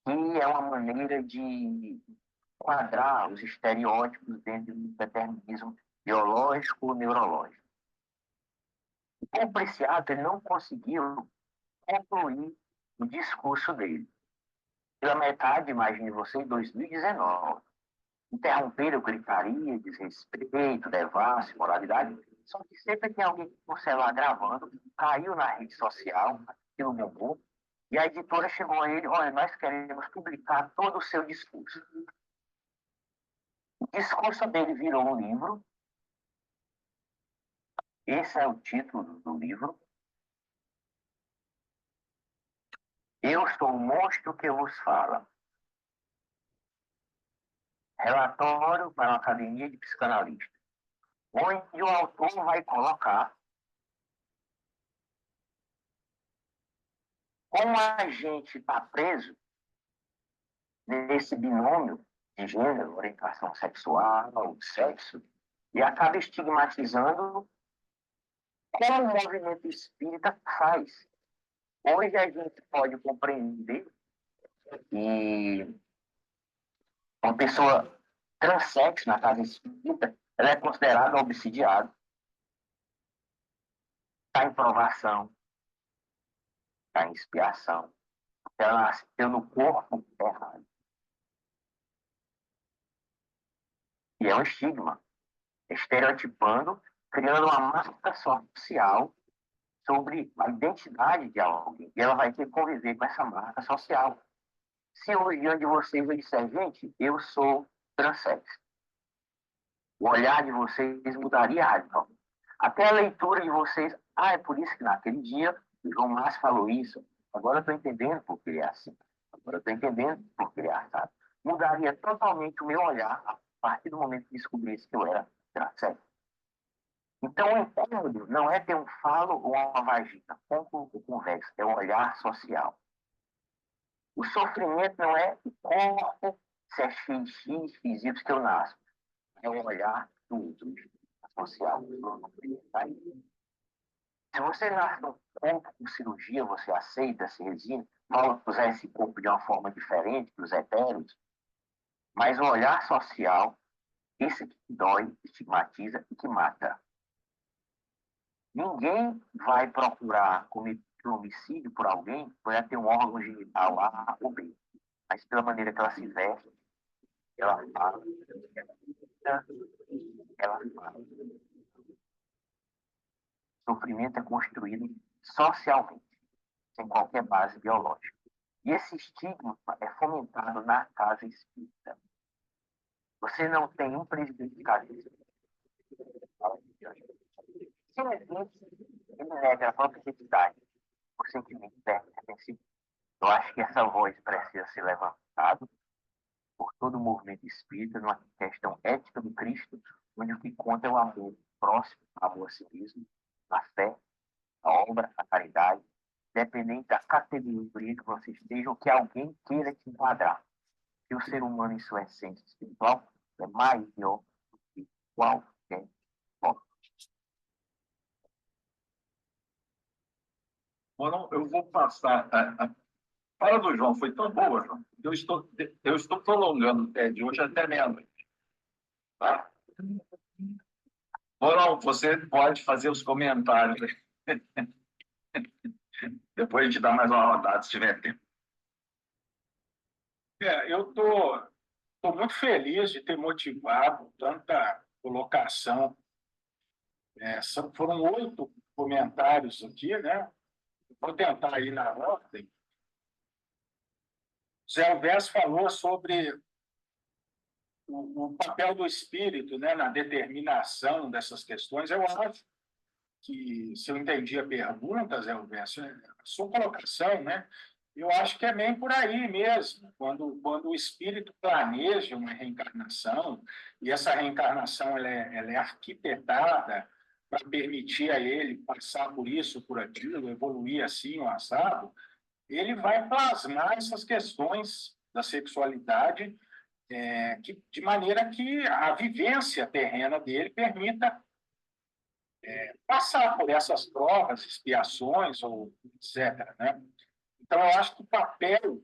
E é uma maneira de quadrar os estereótipos dentro do determinismo biológico ou neurológico. O Preciado ele não conseguiu concluir o discurso dele. Pela metade, imagine você, em 2019. Interromperam gritaria, desrespeito, devassa, imoralidade. Só que sempre tem alguém com o celular gravando, caiu na rede social, aquilo bombou, e a editora chegou a ele: olha, nós queremos publicar todo o seu discurso. O discurso dele virou um livro. Esse é o título do livro. Eu sou o monstro que vos fala. Relatório para a Academia de Psicanalista, onde o autor vai colocar como a gente está preso nesse binômio de gênero, orientação sexual, sexo, e acaba estigmatizando como o movimento espírita faz. Hoje a gente pode compreender que uma pessoa transexo na casa espírita, ela é considerada obsidiada, está em provação, está em expiação, ela nasceu no corpo errado. E é um estigma, estereotipando, criando uma marca social sobre a identidade de alguém. E ela vai ter que conviver com essa marca social. Se hoje diante de vocês eu disser, gente, eu sou transexo, o olhar de vocês mudaria radicalmente. Até a leitura de vocês, é por isso que naquele dia o João Márcio falou isso. Agora eu estou entendendo por que ele é assim. Agora eu estou entendendo por que ele é assado. Mudaria totalmente o meu olhar a partir do momento que descobrisse que eu era transexo. Então, o incômodo não é ter um falo ou uma vagina, ponto ou conversa, é o olhar social. O sofrimento não é o corpo, se é XX, XY que eu nasço, é o olhar do outro, social. Se você nasce num corpo com cirurgia, você aceita, se resigna, mal usar esse corpo de uma forma diferente dos heteros, mas o olhar social, esse que dói, estigmatiza e que mata. Ninguém vai procurar cometer um homicídio por alguém por ela ter um órgão genital A ou B. Mas pela maneira que ela se veste, ela fala, ela fala. O sofrimento é construído socialmente, sem qualquer base biológica. E esse estigma é fomentado na casa espírita. Você não tem um presidente de casa espírita. Simplesmente, ele nega a própria identidade, o sentimento pertencimento. Eu acho que essa voz precisa ser levantada por todo o movimento espírita numa questão ética do Cristo, onde o que conta é o amor próximo, o amor a si mesmo, a fé, a obra, a caridade, dependente da categoria que você esteja ou que alguém queira te enquadrar. Que o ser humano, em sua essência espiritual, é maior do que qualquer outro. Bom, eu vou passar a Fala do João, foi tão boa, João. Eu estou prolongando o TED de hoje até meia-noite. Tá? Morão, você pode fazer os comentários. Depois a gente dá mais uma rodada, se tiver tempo. Eu estou muito feliz de ter motivado tanta colocação. Foram 8 comentários aqui, né? Vou tentar ir na ordem. Zé Alves falou sobre o papel do espírito, né, na determinação dessas questões. Eu acho que, se eu entendi a pergunta, Zé Alves, a sua colocação, né, eu acho que é bem por aí mesmo. Quando o espírito planeja uma reencarnação, e essa reencarnação ela é arquitetada para permitir a ele passar por isso, por aquilo, evoluir assim, o assado, ele vai plasmar essas questões da sexualidade de maneira que a vivência terrena dele permita passar por essas provas, expiações, ou etc. Né? Então, eu acho que o papel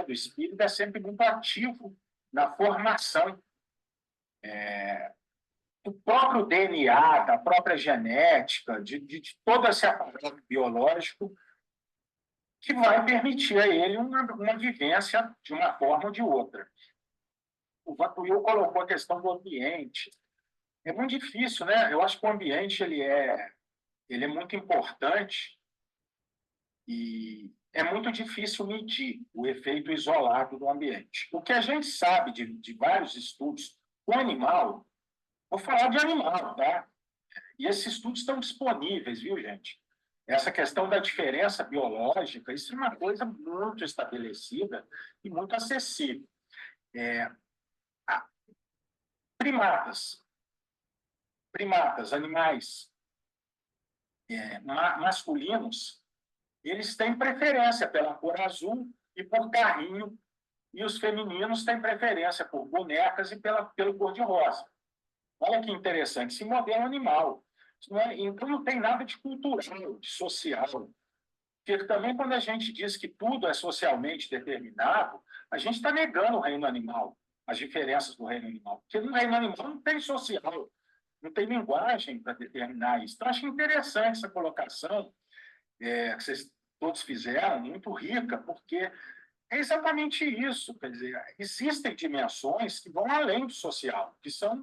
do espírito é sempre muito ativo na formação do próprio DNA, da própria genética, de todo esse aparato biológico que vai permitir a ele uma vivência de uma forma ou de outra. O Vantuil colocou a questão do ambiente. É muito difícil, né? Eu acho que o ambiente ele é muito importante e é muito difícil medir o efeito isolado do ambiente. O que a gente sabe de vários estudos com animal, vou falar de animal, tá? E esses estudos estão disponíveis, viu, gente? Essa questão da diferença biológica, isso é uma coisa muito estabelecida e muito acessível. Primatas, animais masculinos, eles têm preferência pela cor azul e por carrinho, e os femininos têm preferência por bonecas e pelo cor-de-rosa. Olha que interessante, esse modelo animal. Então, não tem nada de cultural, de social. Porque também, quando a gente diz que tudo é socialmente determinado, a gente está negando o reino animal, as diferenças do reino animal. Porque no reino animal não tem social, não tem linguagem para determinar isso. Então, acho interessante essa colocação que vocês todos fizeram, muito rica, porque é exatamente isso. Quer dizer, existem dimensões que vão além do social, que são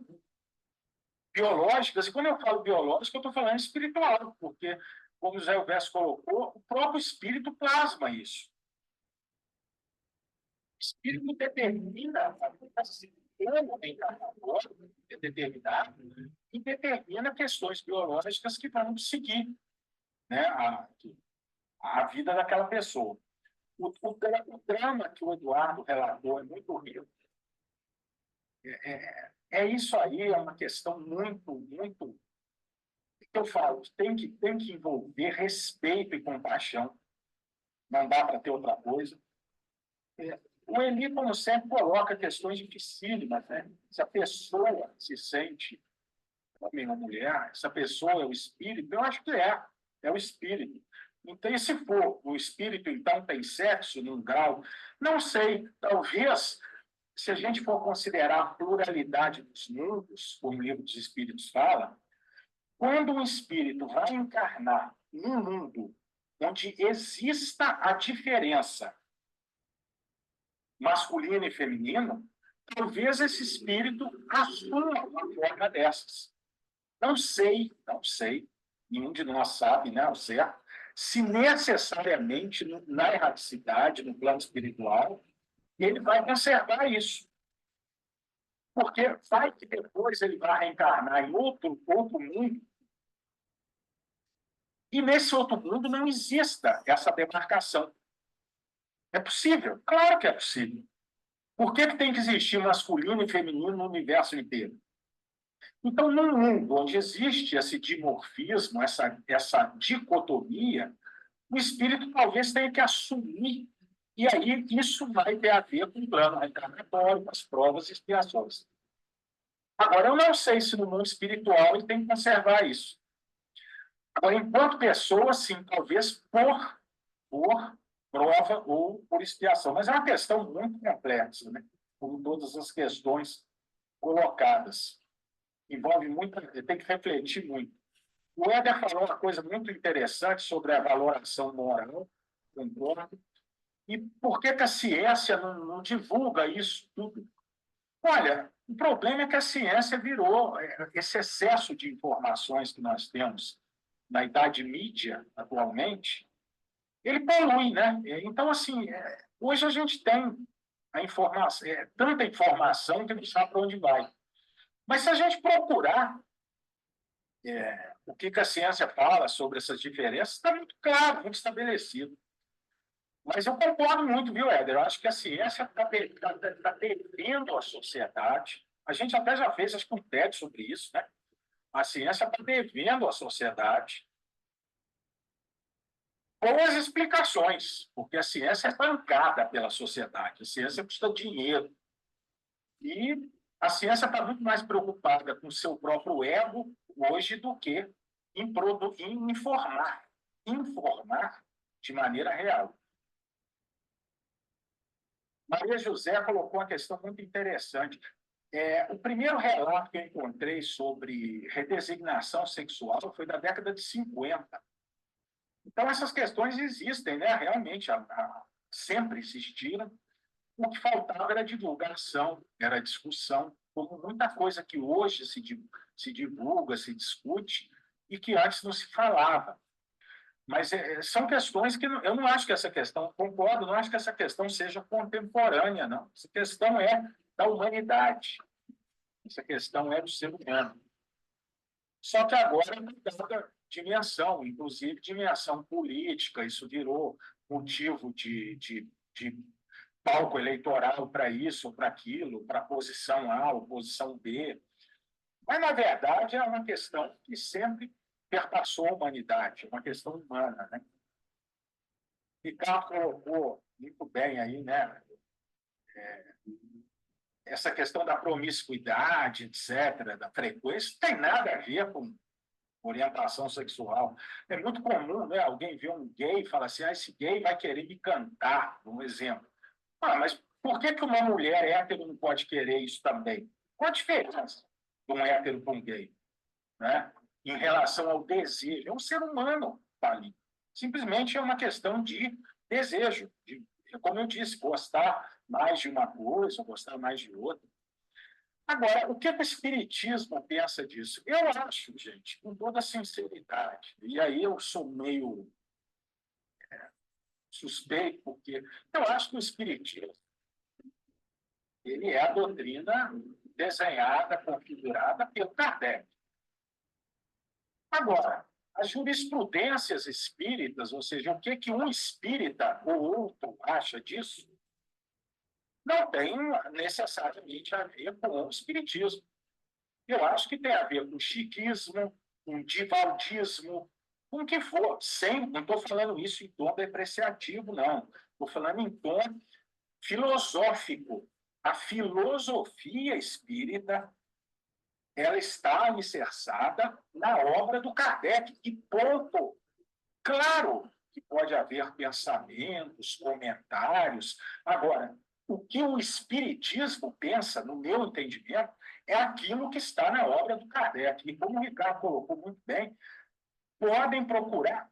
biológicas, e quando eu falo biológica, eu estou falando espiritual, porque, como o Zé Alves colocou, o próprio espírito plasma isso. O espírito determina a capacidade determinado e determina questões biológicas que vão seguir, né, a vida daquela pessoa. O drama que o Eduardo relatou é muito rico. Isso aí é uma questão muito, muito... Eu falo, tem que envolver respeito e compaixão. Não dá para ter outra coisa. O Eli, como sempre, coloca questões dificílimas, né? Se a pessoa se sente homem ou mulher, essa pessoa é o espírito, eu acho que é o espírito. Então, e se for o espírito, então, tem sexo num grau? Não sei, talvez, se a gente for considerar a pluralidade dos mundos, como o Livro dos Espíritos fala, quando um espírito vai encarnar num mundo onde exista a diferença masculino e feminino, talvez esse espírito assuma uma forma dessas. Não sei, nenhum de nós sabe, né, ao certo, se necessariamente na erraticidade, no plano espiritual, ele vai conservar isso. Porque vai que depois ele vai reencarnar em outro mundo, e nesse outro mundo não exista essa demarcação. É possível? Claro que é possível. Por que tem que existir masculino e feminino no universo inteiro? Então, num mundo onde existe esse dimorfismo, essa dicotomia, o espírito talvez tenha que assumir, e aí isso vai ter a ver com o plano reencarnatório, com as provas e expiações. Agora, eu não sei se no mundo espiritual ele tem que conservar isso. Agora, enquanto pessoa, sim, talvez por prova ou por expiação. Mas é uma questão muito complexa, né? Como todas as questões colocadas. Envolve muito, tem que refletir muito. O Éder falou uma coisa muito interessante sobre a valoração moral, concordo. E por que a ciência não divulga isso tudo? Olha, o problema é que a ciência virou esse excesso de informações que nós temos na idade mídia, atualmente, ele polui, né? Então, assim, hoje a gente tem a informação, tanta informação que não sabe para onde vai. Mas se a gente procurar o que a ciência fala sobre essas diferenças, está muito claro, muito estabelecido. Mas eu concordo muito, viu, Éder? Eu acho que a ciência está devendo à sociedade. A gente até já fez, acho que um TED sobre isso, né? A ciência está devendo à sociedade boas explicações, porque a ciência é bancada pela sociedade. A ciência custa dinheiro. E a ciência está muito mais preocupada com o seu próprio ego hoje do que em informar de maneira real. Maria José colocou uma questão muito interessante. O primeiro relato que eu encontrei sobre redesignação sexual foi da década de 50. Então, essas questões existem, né? Realmente, sempre existiram. O que faltava era divulgação, era discussão, como muita coisa que hoje se divulga, se discute, e que antes não se falava. Mas são questões que eu não acho que essa questão, concordo, não acho que essa questão seja contemporânea, não. Essa questão é da humanidade. Essa questão é do ser humano. Só que agora é cada dimensão, inclusive dimensão política, isso virou motivo de palco eleitoral para isso, para aquilo, para posição A ou posição B. Mas, na verdade, é uma questão que sempre perpassou a humanidade, uma questão humana, né? Ricardo colocou muito bem aí, né? Essa questão da promiscuidade, etc., da frequência, não tem nada a ver com orientação sexual. É muito comum, né? Alguém vê um gay e fala assim, esse gay vai querer me cantar, um exemplo. Mas por que uma mulher hétero não pode querer isso também? Qual a diferença de um hétero para um gay? Né? Em relação ao desejo. É um ser humano tá ali. Simplesmente é uma questão de desejo. Como eu disse, gostar mais de uma coisa, gostar mais de outra. Agora, o que o Espiritismo pensa disso? Eu acho, gente, com toda sinceridade, e aí eu sou meio suspeito, porque eu acho que o Espiritismo ele é a doutrina desenhada, configurada pelo Kardec. Agora, as jurisprudências espíritas, ou seja, o que um espírita ou outro acha disso, não tem necessariamente a ver com o espiritismo. Eu acho que tem a ver com chiquismo, com divaldismo, com o que for. Não estou falando isso em tom depreciativo, não. Estou falando em tom filosófico. A filosofia espírita ela está alicerçada na obra do Kardec, e ponto. Claro que pode haver pensamentos, comentários. Agora, o que o Espiritismo pensa, no meu entendimento, é aquilo que está na obra do Kardec. E como o Ricardo colocou muito bem, podem procurar,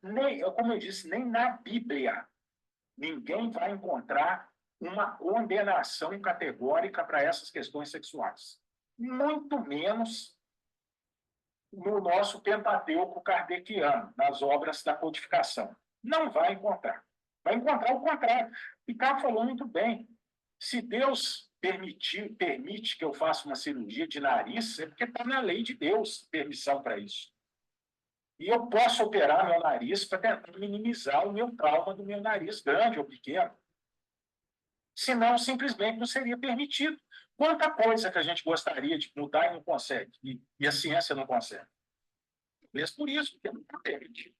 como eu disse, nem na Bíblia. Ninguém vai encontrar uma condenação categórica para essas questões sexuais. Muito menos no nosso Pentateuco kardeciano, nas obras da codificação. Não vai encontrar. Vai encontrar o contrário. Ricardo falou muito bem. Se Deus permite que eu faça uma cirurgia de nariz, é porque está na lei de Deus permissão para isso. E eu posso operar meu nariz para tentar minimizar o meu trauma do meu nariz, grande ou pequeno. Senão, simplesmente não seria permitido. Quanta coisa que a gente gostaria de mudar e não consegue, e a ciência não consegue. Talvez por isso, porque não está permitido.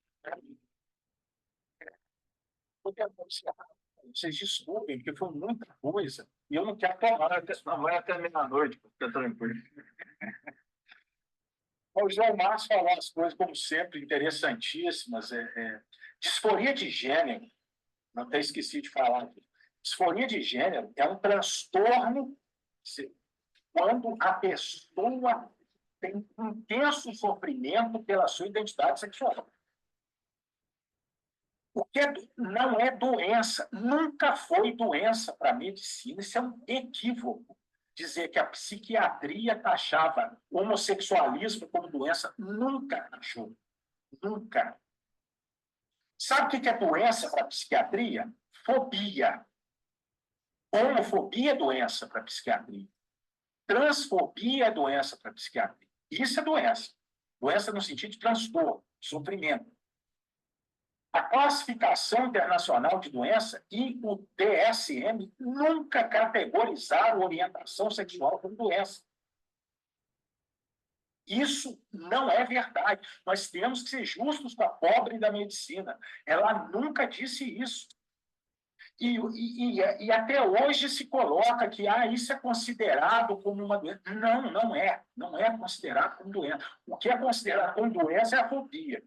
Vocês desculpem, porque foi muita coisa, e eu não quero tomar, não vai até meia-noite, porque tranquilo. O João Marcos falou as coisas, como sempre, interessantíssimas. Disforia de gênero não ter esquecido de falar disso. Disforia de gênero é um transtorno quando a pessoa tem um intenso sofrimento pela sua identidade sexual. Porque não é doença, nunca foi doença para a medicina, isso é um equívoco. Dizer que a psiquiatria taxava homossexualismo como doença, nunca achou, nunca. Sabe o que é doença para a psiquiatria? Fobia. Homofobia é doença para a psiquiatria. Transfobia é doença para a psiquiatria. Isso é doença. Doença no sentido de transtorno, sofrimento. A classificação internacional de doença e o DSM nunca categorizaram orientação sexual como doença. Isso não é verdade. Nós temos que ser justos com a pobre da medicina. Ela nunca disse isso. E até hoje se coloca que isso é considerado como uma doença. Não, não é. Não é considerado como doença. O que é considerado como doença é a fobia.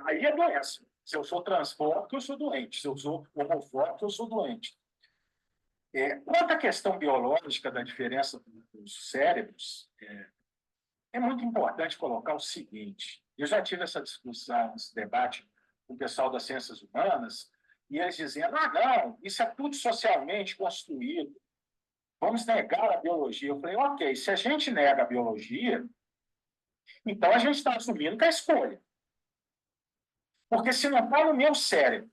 Aí é doença. Se eu sou transfóbico, eu sou doente. Se eu sou homofóbico, eu sou doente. Quanto à questão biológica da diferença dos cérebros, é muito importante colocar o seguinte. Eu já tive essa discussão, esse debate com o pessoal das ciências humanas, e eles dizendo, não, isso é tudo socialmente construído. Vamos negar a biologia. Eu falei, ok, se a gente nega a biologia, então a gente está assumindo que é escolha. Porque se não está no meu cérebro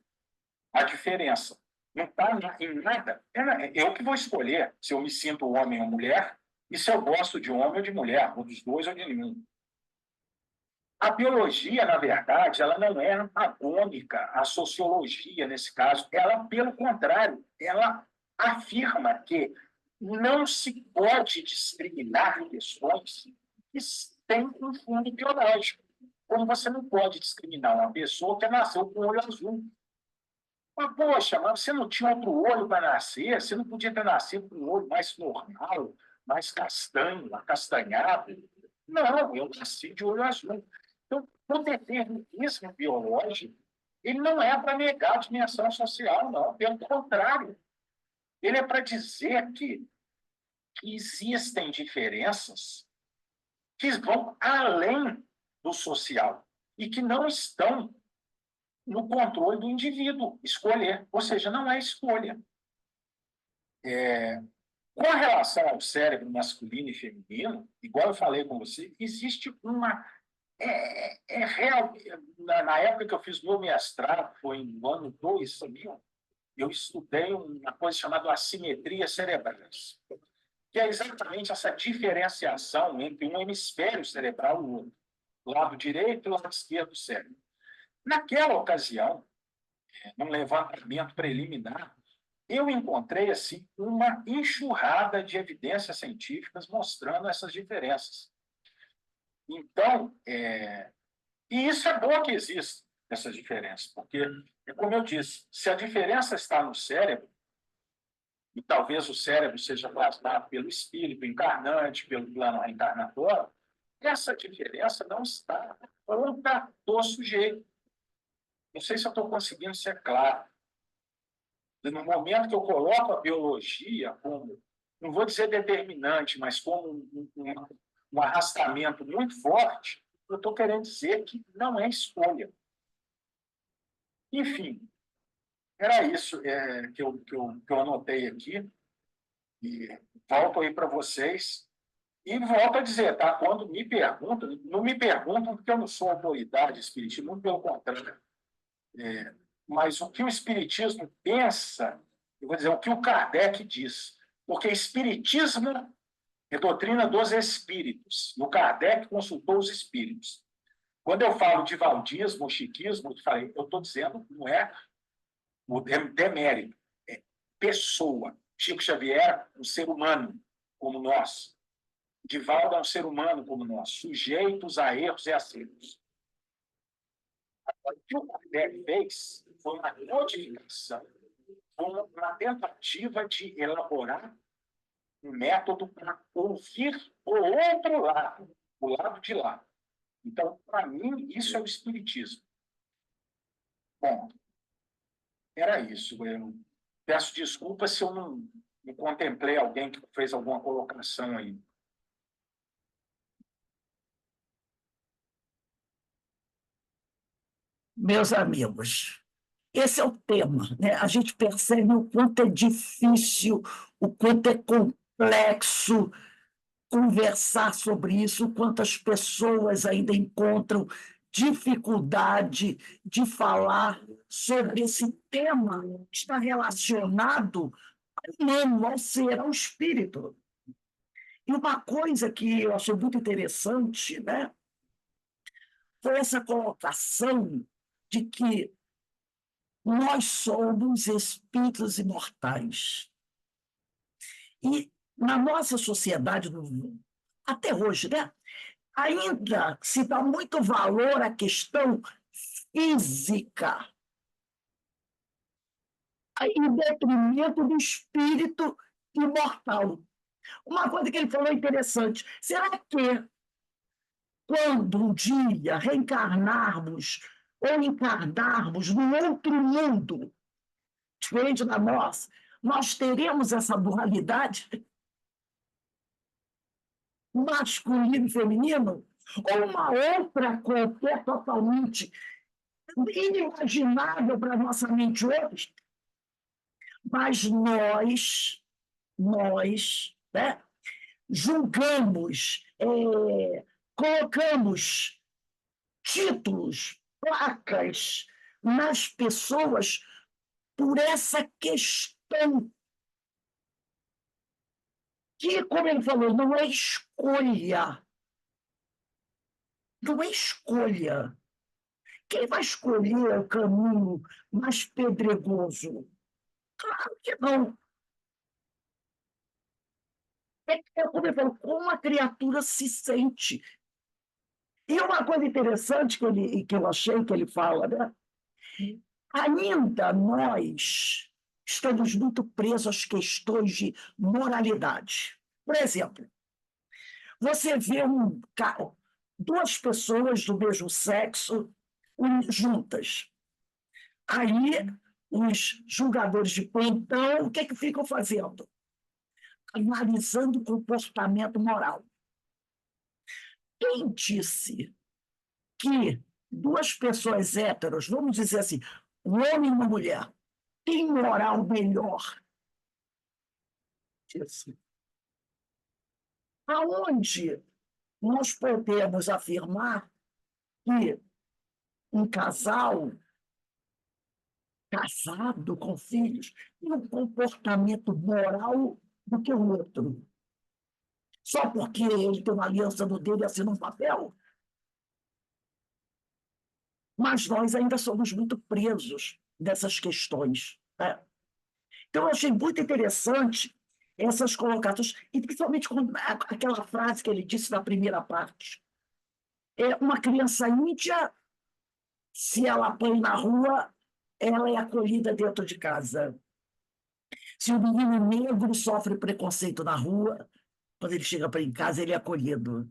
a diferença, não está em nada, eu que vou escolher se eu me sinto homem ou mulher, e se eu gosto de homem ou de mulher, ou dos dois ou de nenhum. A biologia, na verdade, ela não é antagônica à sociologia, nesse caso. Ela, pelo contrário, ela afirma que não se pode discriminar questões que têm um fundo biológico. Como você não pode discriminar uma pessoa que nasceu com olho azul. Mas, poxa, mas você não tinha outro olho para nascer? Você não podia ter nascido com um olho mais normal, mais castanho, acastanhado? Não, eu nasci de olho azul. Então, o determinismo biológico, ele não é para negar a dimensão social, não. Pelo contrário, ele é para dizer que existem diferenças que vão além do social e que não estão no controle do indivíduo escolher. Ou seja, não é escolha. Com relação ao cérebro masculino e feminino, igual eu falei com você, existe uma... real. Na época que eu fiz meu mestrado, foi no ano 2000, eu estudei uma coisa chamada assimetria cerebrais, que é exatamente essa diferenciação entre um hemisfério cerebral e o outro, o lado direito e o lado esquerdo do cérebro. Naquela ocasião, num levantamento preliminar, eu encontrei assim, uma enxurrada de evidências científicas mostrando essas diferenças. Então, e isso é bom que exista, essas diferenças, porque, como eu disse, se a diferença está no cérebro, e talvez o cérebro seja plasmado pelo espírito encarnante, pelo plano reencarnatório, essa diferença não está contra o sujeito. Não sei se eu estou conseguindo ser claro. No momento que eu coloco a biologia como, não vou dizer determinante, mas como um arrastamento muito forte, eu estou querendo dizer que não é escolha. Enfim, era isso que eu anotei aqui. E volto aí para vocês. E volto a dizer, tá? Quando me perguntam, não me perguntam porque eu não sou autoridade espiritual, muito pelo contrário. Mas o que o espiritismo pensa, eu vou dizer, o que o Kardec diz. Porque espiritismo é doutrina dos espíritos. O Kardec consultou os espíritos. Quando eu falo de valdismo, chiquismo, eu estou dizendo, não é o demérito, é pessoa. Chico Xavier, um ser humano como nós. Divaldo é um ser humano como nós, sujeitos a erros e acertos. O que o Kardec fez foi uma modificação, uma tentativa de elaborar um método para ouvir o outro lado, o lado de lá. Então, para mim, isso é o espiritismo. Bom, Era isso. Eu peço desculpas se eu não contemplei alguém que fez alguma colocação aí. Meus amigos, esse é o tema, né? A gente percebe o quanto é difícil, o quanto é complexo conversar sobre isso, o quanto as pessoas ainda encontram dificuldade de falar sobre esse tema que está relacionado ao humano, ao ser, ao espírito. E uma coisa que eu achei muito interessante, né, foi essa colocação de que nós somos espíritos imortais. E na nossa sociedade, até hoje, né, ainda se dá muito valor à questão física, em detrimento do espírito imortal. Uma coisa que ele falou interessante: será que, quando um dia reencarnarmos ou encarnarmos num outro mundo, diferente da nossa, nós teremos essa dualidade masculino e feminino? Ou uma outra qualquer totalmente inimaginável para a nossa mente hoje? Mas nós, né, julgamos, colocamos títulos, placas nas pessoas por essa questão que, como ele falou, não é escolha. Não é escolha. Quem vai escolher o caminho mais pedregoso? Claro que não. Como ele falou, como a criatura se sente. E uma coisa interessante que eu achei que ele fala, né? Ainda nós estamos muito presos às questões de moralidade. Por exemplo, você vê duas pessoas do mesmo sexo juntas. Aí, os julgadores de plantão, o que é que ficam fazendo? Analisando o comportamento moral. Quem disse que duas pessoas héteros, vamos dizer assim, um homem e uma mulher, têm moral melhor disso? Aonde nós podemos afirmar que um casal casado com filhos tem um comportamento moral do que o outro? Só porque ele tem uma aliança no dedo e assina um papel? Mas nós ainda somos muito presos nessas questões, né? Então, eu achei muito interessante essas colocações, e principalmente aquela frase que ele disse na primeira parte. Uma criança índia, se ela apanha na rua, ela é acolhida dentro de casa. Se o menino negro sofre preconceito na rua, quando ele chega para em casa, ele é acolhido.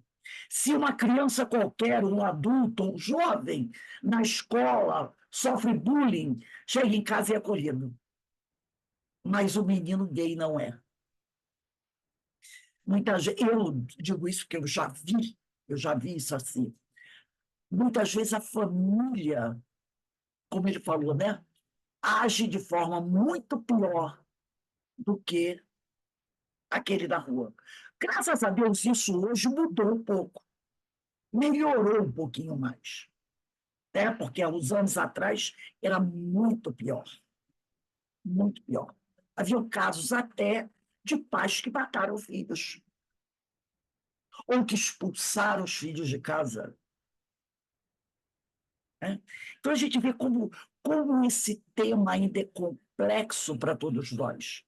Se uma criança qualquer, um adulto, um jovem, na escola, sofre bullying, chega em casa e é acolhido. Mas o menino gay não é. Muita gente, eu digo isso porque eu já vi isso assim. Muitas vezes a família, como ele falou, né, age de forma muito pior do que aquele da rua. Graças a Deus, isso hoje mudou um pouco, melhorou um pouquinho mais, né? Porque há uns anos atrás era muito pior, muito pior. Havia casos até de pais que mataram filhos, ou que expulsaram os filhos de casa, né? Então, a gente vê como esse tema ainda é complexo para todos nós.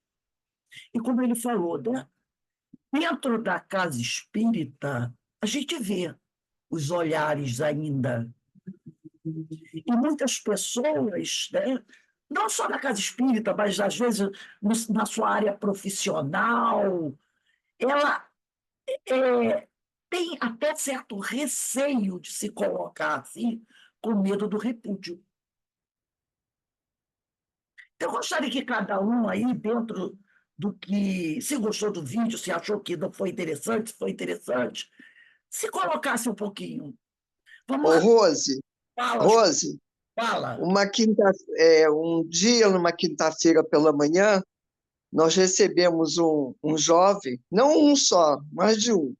E como ele falou, né? Dentro da casa espírita, a gente vê os olhares ainda. E muitas pessoas, né? Não só na casa espírita, mas às vezes na sua área profissional, ela tem até certo receio de se colocar assim, com medo do repúdio. Eu gostaria que cada um aí, dentro do que, se gostou do vídeo, se achou que não foi interessante, se foi interessante, se colocasse um pouquinho. Vamos Ô, lá, Rose, fala, Rose, fala. um dia, numa quinta-feira pela manhã, nós recebemos um jovem, não um só, mais de um.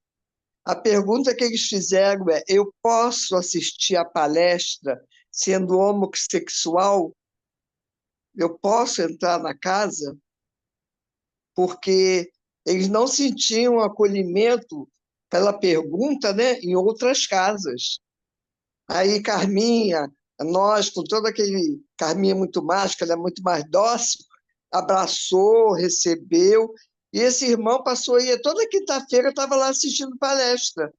A pergunta que eles fizeram é: eu posso assistir a palestra sendo homossexual? Eu posso entrar na casa? Porque eles não sentiam acolhimento pela pergunta, né, em outras casas. Aí Carminha, nós, com todo aquele... Carminha é muito mágica, ela é muito mais dócil, abraçou, recebeu, e esse irmão passou aí, toda quinta-feira estava lá assistindo palestra,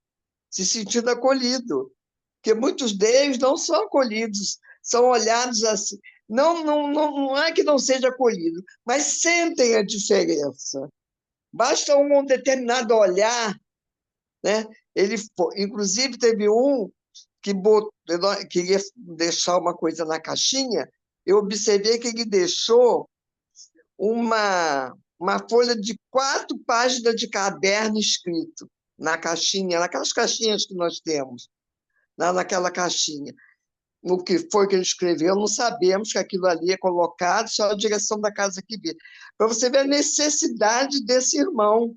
se sentindo acolhido, porque muitos deles não são acolhidos, são olhados assim. Não é que não seja acolhido, mas sentem a diferença. Basta um determinado olhar, né? Inclusive, teve um que queria deixar uma coisa na caixinha, eu observei que ele deixou uma folha de 4 páginas de caderno escrito na caixinha, naquelas caixinhas que nós temos, lá naquela caixinha. O que foi que ele escreveu, não sabemos, que aquilo ali é colocado, só a direção da casa que vê. Para você ver a necessidade desse irmão.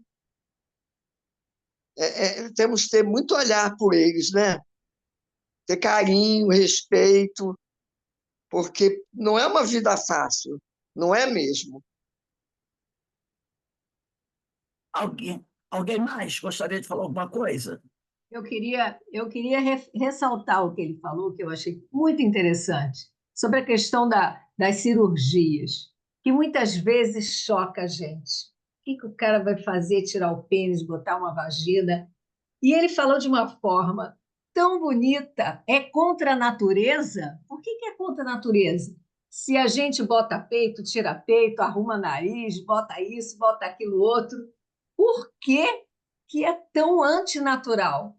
Temos que ter muito olhar por eles, né? Ter carinho, respeito, porque não é uma vida fácil, não é mesmo. Alguém mais gostaria de falar alguma coisa? Eu queria ressaltar o que ele falou, que eu achei muito interessante, sobre a questão das cirurgias, que muitas vezes choca a gente. O que o cara vai fazer? Tirar o pênis, botar uma vagina? E ele falou de uma forma tão bonita. É contra a natureza? Por que é contra a natureza? Se a gente bota peito, tira peito, arruma nariz, bota isso, bota aquilo outro, por que é tão antinatural?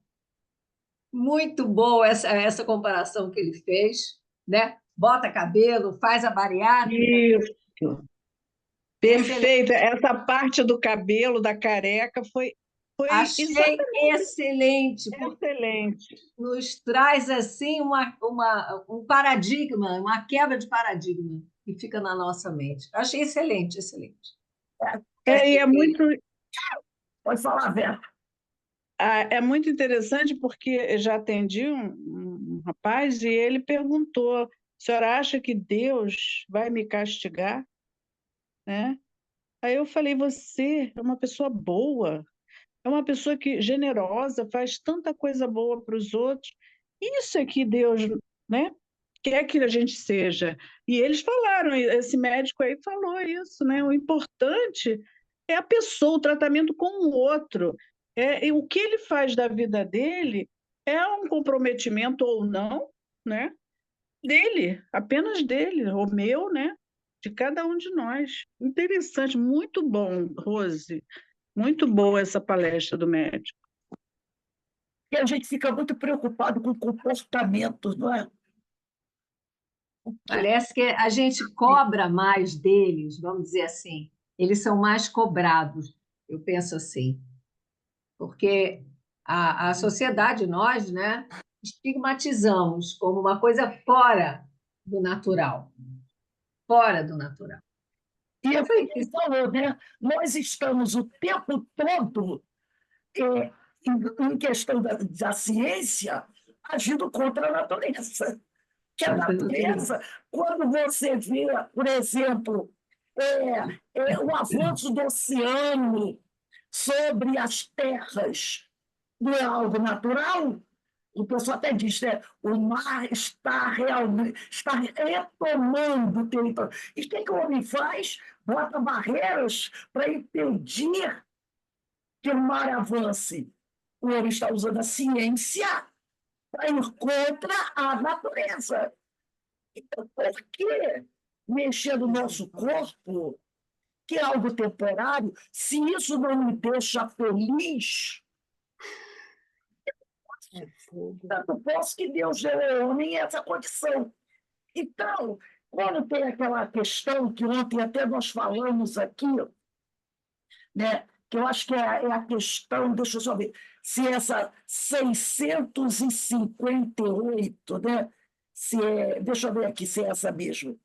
Muito boa essa comparação que ele fez, né? Bota cabelo, faz a bariátrica. Isso, Excelente. perfeito. Essa parte do cabelo, da careca, foi Achei excelente, porque excelente. nos traz assim um paradigma, uma quebra de paradigma que fica na nossa mente. Achei excelente, excelente. E é muito, Pode falar, Vera. é muito interessante porque eu já atendi um rapaz e ele perguntou: a senhora acha que Deus vai me castigar? Né? Aí eu falei: você é uma pessoa boa, é uma pessoa que generosa, faz tanta coisa boa para os outros. Isso é que Deus, né, quer que a gente seja. E eles falaram, esse médico aí falou isso, né? O importante é a pessoa, o tratamento com o outro. E o que ele faz da vida dele é um comprometimento ou não, né? Dele, apenas dele, o meu, né? De cada um de nós. Interessante, muito bom, Rose. Muito boa essa palestra do médico. E a gente fica muito preocupado com comportamentos, não é? Parece que a gente cobra mais deles, vamos dizer assim. Eles são mais cobrados, eu penso assim. Porque a sociedade, nós, né, estigmatizamos como uma coisa fora do natural. Fora do natural. E é o que ele falou, né? Nós estamos o tempo todo em questão da ciência agindo contra a natureza. Que a natureza, quando você vê, por exemplo, o avanço do oceano sobre as terras, não é algo natural? O pessoal até diz, né? O mar está realmente retomando o território. E o que o homem faz? Bota barreiras para impedir que o mar avance. O homem está usando a ciência para ir contra a natureza. Então, por que mexer no nosso corpo, que é algo temporário, se isso não me deixa feliz? Tanto posso que Deus deu ao homem essa condição. Então, Quando tem aquela questão que ontem até nós falamos aqui, né, que eu acho que é a questão, deixa eu só ver, se essa 658, né, se é, deixa eu ver aqui se é essa mesmo.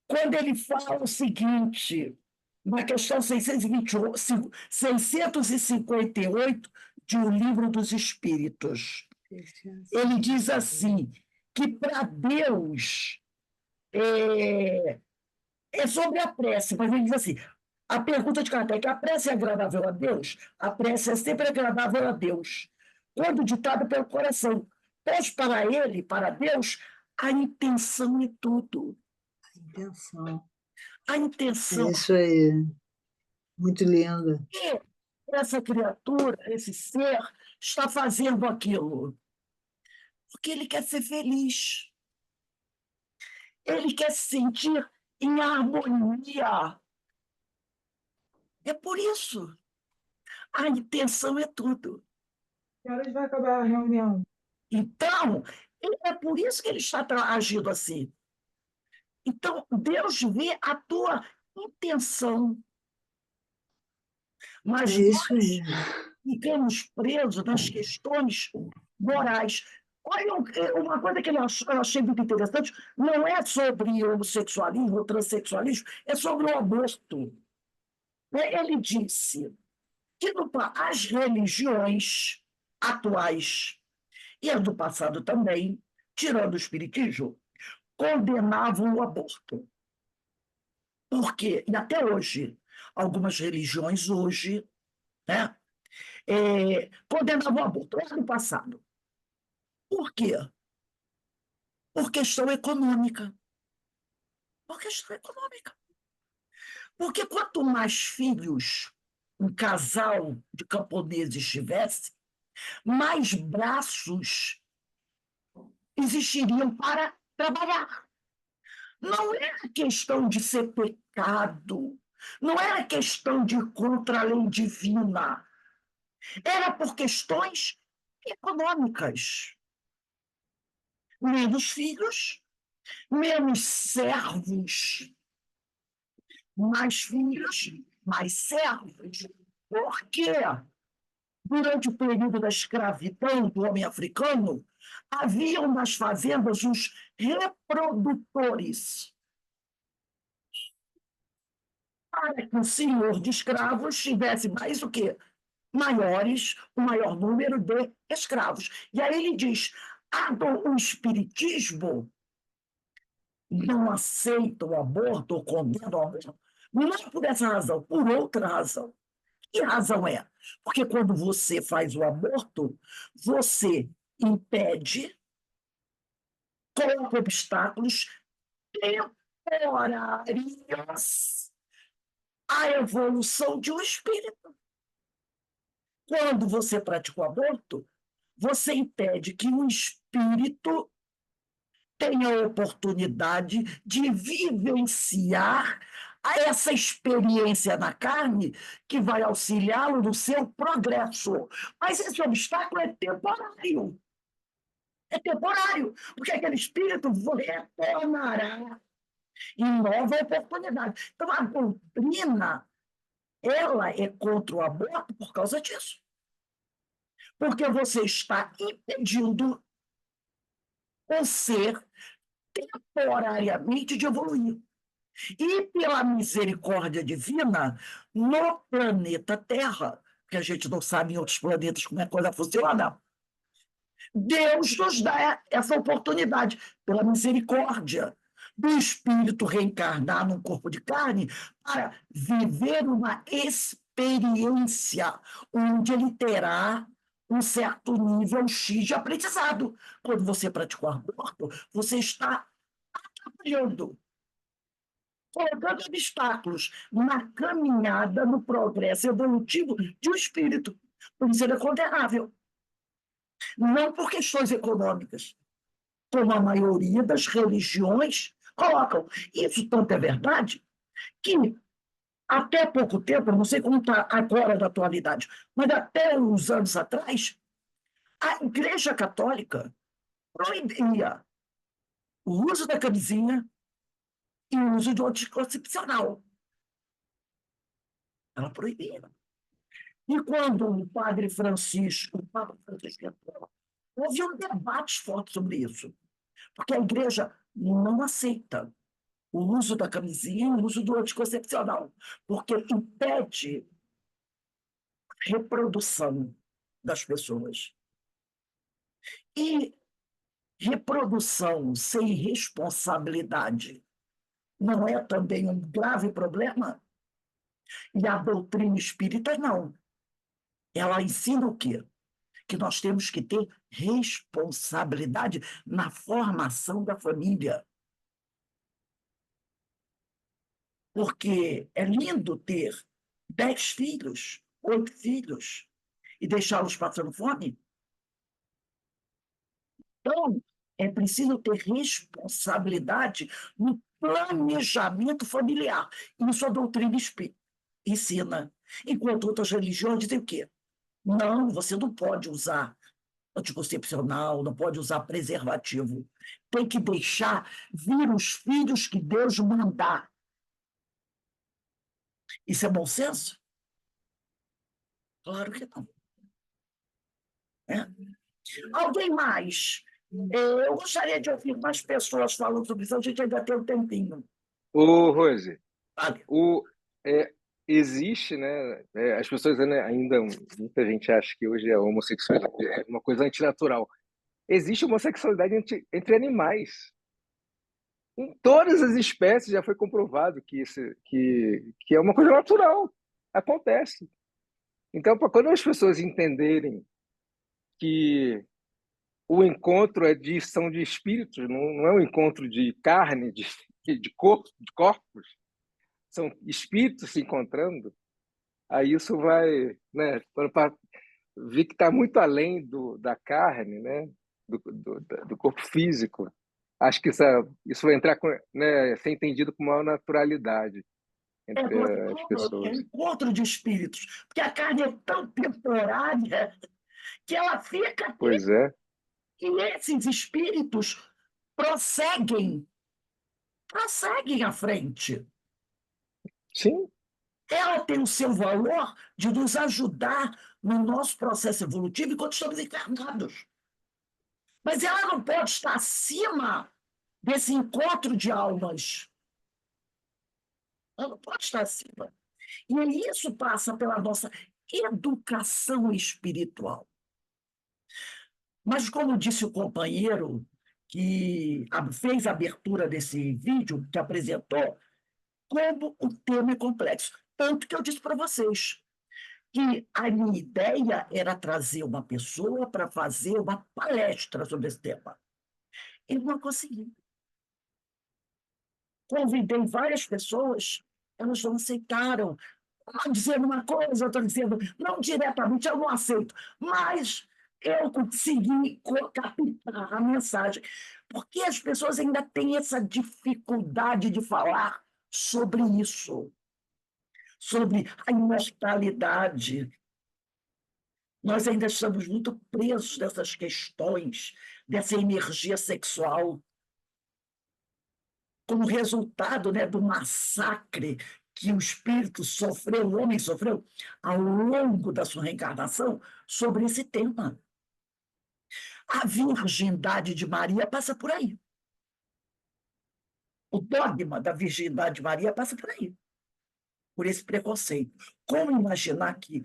Quando ele fala o seguinte, na questão 658 de O Livro dos Espíritos, ele diz assim, que para Deus é sobre a prece, mas ele diz assim, a pergunta de Kardec, a prece é agradável a Deus? A prece é sempre agradável a Deus, quando ditada pelo coração, pois para ele, para Deus, a intenção é tudo. Intenção. A intenção. É isso aí. Muito linda. Que essa criatura, esse ser, está fazendo aquilo? Porque ele quer ser feliz. Ele quer se sentir em harmonia. É por isso. A intenção é tudo. Que horas vai acabar a reunião? Então, é por isso que ele está agindo assim. Então, Deus vê a tua intenção. Mas É isso aí. ficamos presos nas questões morais. Olha, uma coisa que eu achei muito interessante, não é sobre homossexualismo ou transexualismo, é sobre o aborto. Ele disse que as religiões atuais, e as do passado também, tirando o espiritismo, condenavam o aborto. Por quê? E até hoje, algumas religiões hoje, né, condenavam o aborto, lá no passado. Por quê? Por questão econômica. Por questão econômica. Porque quanto mais filhos um casal de camponeses tivesse, mais braços existiriam para trabalhar. Não era questão de ser pecado, não era questão de ir contra a lei divina, era por questões econômicas. Menos filhos, menos servos, mais filhos, mais servos. Por quê? Durante o período da escravidão do homem africano, haviam nas fazendas os reprodutores, para que o senhor de escravos tivesse mais o quê? O maior número de escravos. E aí ele diz, o espiritismo não aceita o aborto ou condena o aborto, não por essa razão, por outra razão. Que razão é? Porque quando você faz o aborto, você impede, coloca obstáculos temporários à evolução de um espírito. Quando você pratica o aborto, você impede que um espírito tenha a oportunidade de vivenciar essa experiência na carne que vai auxiliá-lo no seu progresso. Mas esse obstáculo é temporário. É temporário, porque aquele espírito retornará em nova oportunidade. Então, a doutrina, ela é contra o aborto por causa disso. Porque você está impedindo o ser temporariamente de evoluir. E pela misericórdia divina, no planeta Terra, que a gente não sabe em outros planetas como é que a coisa funciona, Deus nos dá essa oportunidade, pela misericórdia do espírito reencarnar num corpo de carne, para viver uma experiência onde ele terá um certo nível X de aprendizado. Quando você pratica o aborto, você está atrapalhando, colocando obstáculos na caminhada, no progresso evolutivo de um espírito. Por isso ele é condenável. Não por questões econômicas, como a maioria das religiões colocam. Isso tanto é verdade que até pouco tempo, não sei como está agora na atualidade, mas até uns anos atrás, a Igreja Católica proibia o uso da camisinha, e o uso de anticoncepcional. Ela proibia. E quando o Papa Francisco entrou, houve um debate forte sobre isso, porque a igreja não aceita o uso da camisinha, o uso do anticoncepcional, porque impede a reprodução das pessoas. E reprodução sem responsabilidade não é também um grave problema? E a doutrina espírita, não. Ela ensina o quê? Que nós temos que ter responsabilidade na formação da família. Porque é lindo ter 10 filhos, 8 filhos, e deixá-los passando fome. Então, é preciso ter responsabilidade no planejamento familiar. Isso a doutrina espírita ensina. Enquanto outras religiões dizem o quê? Não, você não pode usar anticoncepcional, não pode usar preservativo. Tem que deixar vir os filhos que Deus mandar. Isso é bom senso? Claro que não. É. Alguém mais? Eu gostaria de ouvir mais pessoas falando sobre isso, a gente ainda tem um tempinho. Ô, Rose, Vale. existe, né? As pessoas ainda, muita gente acha que hoje a homossexualidade é uma coisa antinatural. Existe homossexualidade entre animais. Em todas as espécies já foi comprovado que é uma coisa natural. Acontece. Então, quando as pessoas entenderem que o encontro são de espíritos, não é um encontro de carne, de corpos, são espíritos se encontrando, aí isso vai, né, para ver que está muito além da carne, né, do corpo físico. Acho que isso vai entrar, né, ser entendido com maior naturalidade entre as É pessoas. encontro de espíritos, porque a carne é tão temporária que ela fica aqui, Pois é. e esses espíritos prosseguem à frente. Sim. Ela tem o seu valor de nos ajudar no nosso processo evolutivo enquanto estamos encarnados. Mas ela não pode estar acima desse encontro de almas. Ela não pode estar acima. E isso passa pela nossa educação espiritual. Mas, como disse o companheiro que fez a abertura desse vídeo, que apresentou, como o tema é complexo. Tanto que eu disse para vocês que a minha ideia era trazer uma pessoa para fazer uma palestra sobre esse tema. Eu não consegui. Convidei várias pessoas, elas não aceitaram. Uma dizendo uma coisa, outra dizendo, não diretamente, eu não aceito, mas eu consegui captar a mensagem. Porque as pessoas ainda têm essa dificuldade de falar sobre isso, sobre a imortalidade. Nós ainda estamos muito presos dessas questões, dessa energia sexual, como resultado, né, do massacre que o espírito sofreu, o homem sofreu, ao longo da sua reencarnação, sobre esse tema. A virgindade de Maria passa por aí. O dogma da virgindade de Maria passa por aí, por esse preconceito. Como imaginar que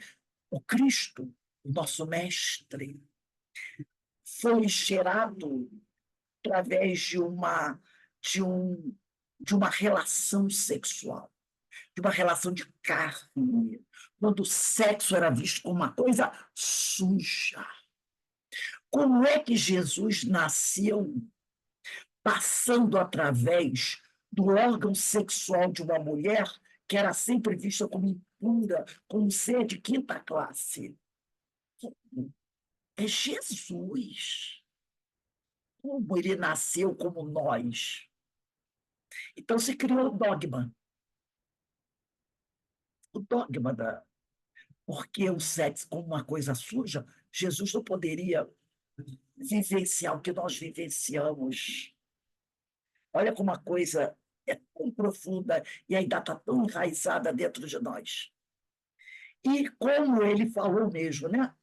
o Cristo, o nosso mestre, foi gerado através de uma relação sexual, de uma relação de carne, quando o sexo era visto como uma coisa suja. Como é que Jesus nasceu passando através do órgão sexual de uma mulher que era sempre vista como impura, como ser de quinta classe? É Jesus. Como ele nasceu como nós? Então se criou o dogma. O dogma da... Porque o sexo como uma coisa suja, Jesus não poderia vivenciar o que nós vivenciamos. Olha como a coisa é tão profunda e ainda está tão enraizada dentro de nós. E como ele falou mesmo, né?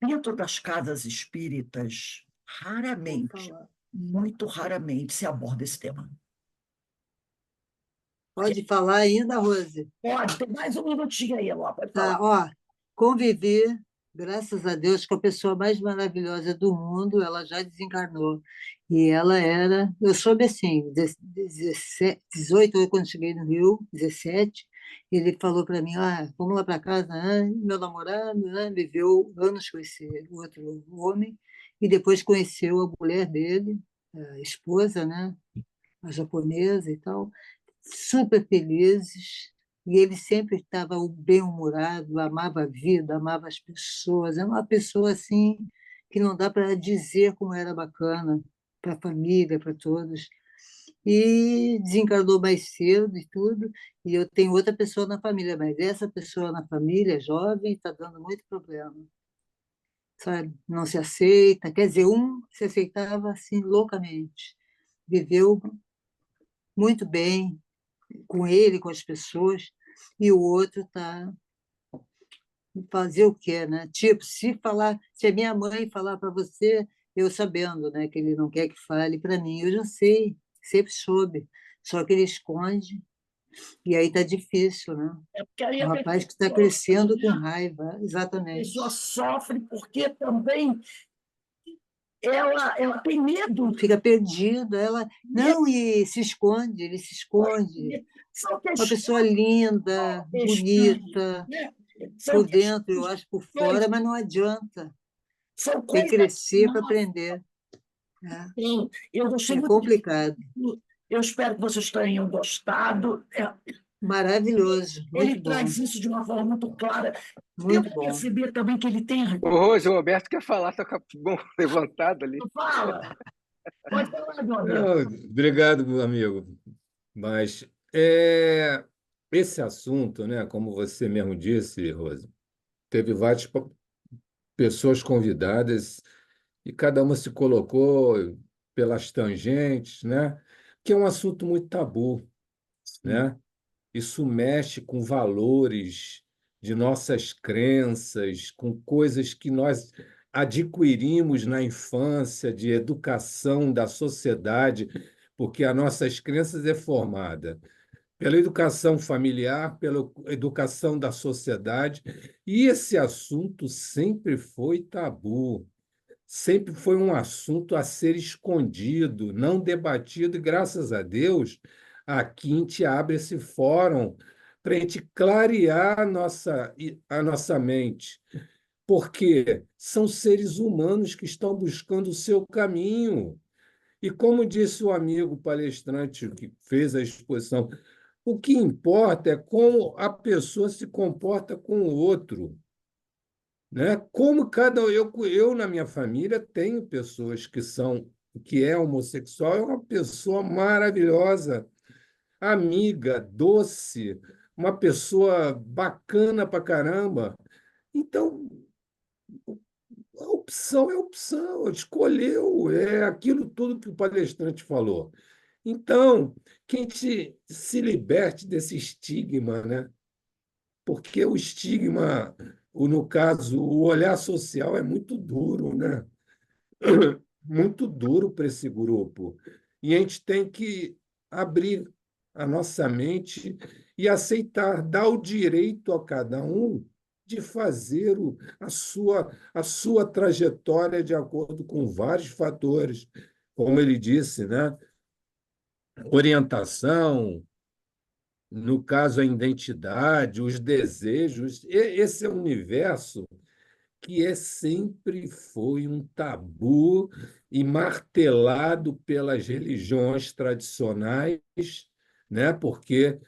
Dentro das casas espíritas, raramente, muito raramente se aborda esse tema. Pode falar ainda, Rose? Pode, tem mais um minutinho aí, Eló, pode Tá, falar. ó, convivi, graças a Deus, com a pessoa mais maravilhosa do mundo, ela já desencarnou. E ela era, eu soube assim, 18, eu quando cheguei no Rio, 17, ele falou para mim, vamos lá para casa, meu namorado, viveu anos com esse outro homem, e depois conheceu a mulher dele, a esposa, né, a japonesa e tal, super felizes, e ele sempre estava bem-humorado, amava a vida, amava as pessoas. É uma pessoa assim que não dá para dizer como era bacana para a família, para todos. E desencarnou mais cedo e tudo, e eu tenho outra pessoa na família, mas essa pessoa na família, jovem, está dando muito problema, sabe? Não se aceita, quer dizer, um se aceitava assim loucamente, viveu muito bem, com ele, com as pessoas, e o outro está fazer o quê, né? Tipo, se a minha mãe falar para você, eu sabendo, né, que ele não quer que fale para mim, eu já sei, sempre soube, só que ele esconde, e aí está difícil, né? É porque aí Um a rapaz que está pessoa sofre, crescendo com né? raiva, A exatamente. pessoa sofre porque também ela tem medo. Fica perdida, ela Medo, não, e se esconde, ele se esconde. são Uma pessoa linda, questões, bonita, né? São por dentro, eu questões, acho, por fora, mas não adianta. são Tem que coisas crescer para nossas. aprender. Né? Eu gostei É muito disso. complicado. Eu espero que vocês tenham gostado. Maravilhoso, Ele muito bom, traz isso de uma forma muito clara. Deu muito para bom. perceber também que ele tem. Ô, Rose, o Roberto quer falar, está com a mão levantada ali. Fala, pode falar, meu amigo. Não, obrigado, meu amigo. Mas esse assunto, né, como você mesmo disse, Rose, teve várias pessoas convidadas e cada uma se colocou pelas tangentes, né, que é um assunto muito tabu, né? Isso mexe com valores de nossas crenças, com coisas que nós adquirimos na infância, de educação da sociedade, porque as nossas crenças é formada pela educação familiar, pela educação da sociedade, e esse assunto sempre foi tabu, sempre foi um assunto a ser escondido, não debatido, e graças a Deus, aqui a gente abre esse fórum para a gente clarear a nossa mente, porque são seres humanos que estão buscando o seu caminho. E como disse o amigo palestrante que fez a exposição, o que importa é como a pessoa se comporta com o outro, né? Como eu na minha família tenho pessoas que é homossexual, é uma pessoa maravilhosa, amiga, doce, uma pessoa bacana pra caramba. Então, a opção é opção, escolheu, é aquilo tudo que o palestrante falou. Então, que a gente se liberte desse estigma, né? Porque o estigma, no caso, o olhar social é muito duro, né? Muito duro para esse grupo. E a gente tem que abrir a nossa mente e aceitar, dar o direito a cada um de fazer a sua trajetória de acordo com vários fatores, como ele disse, né? Orientação, no caso, a identidade, os desejos. Esse é um universo que sempre foi um tabu e martelado pelas religiões tradicionais, né? Porque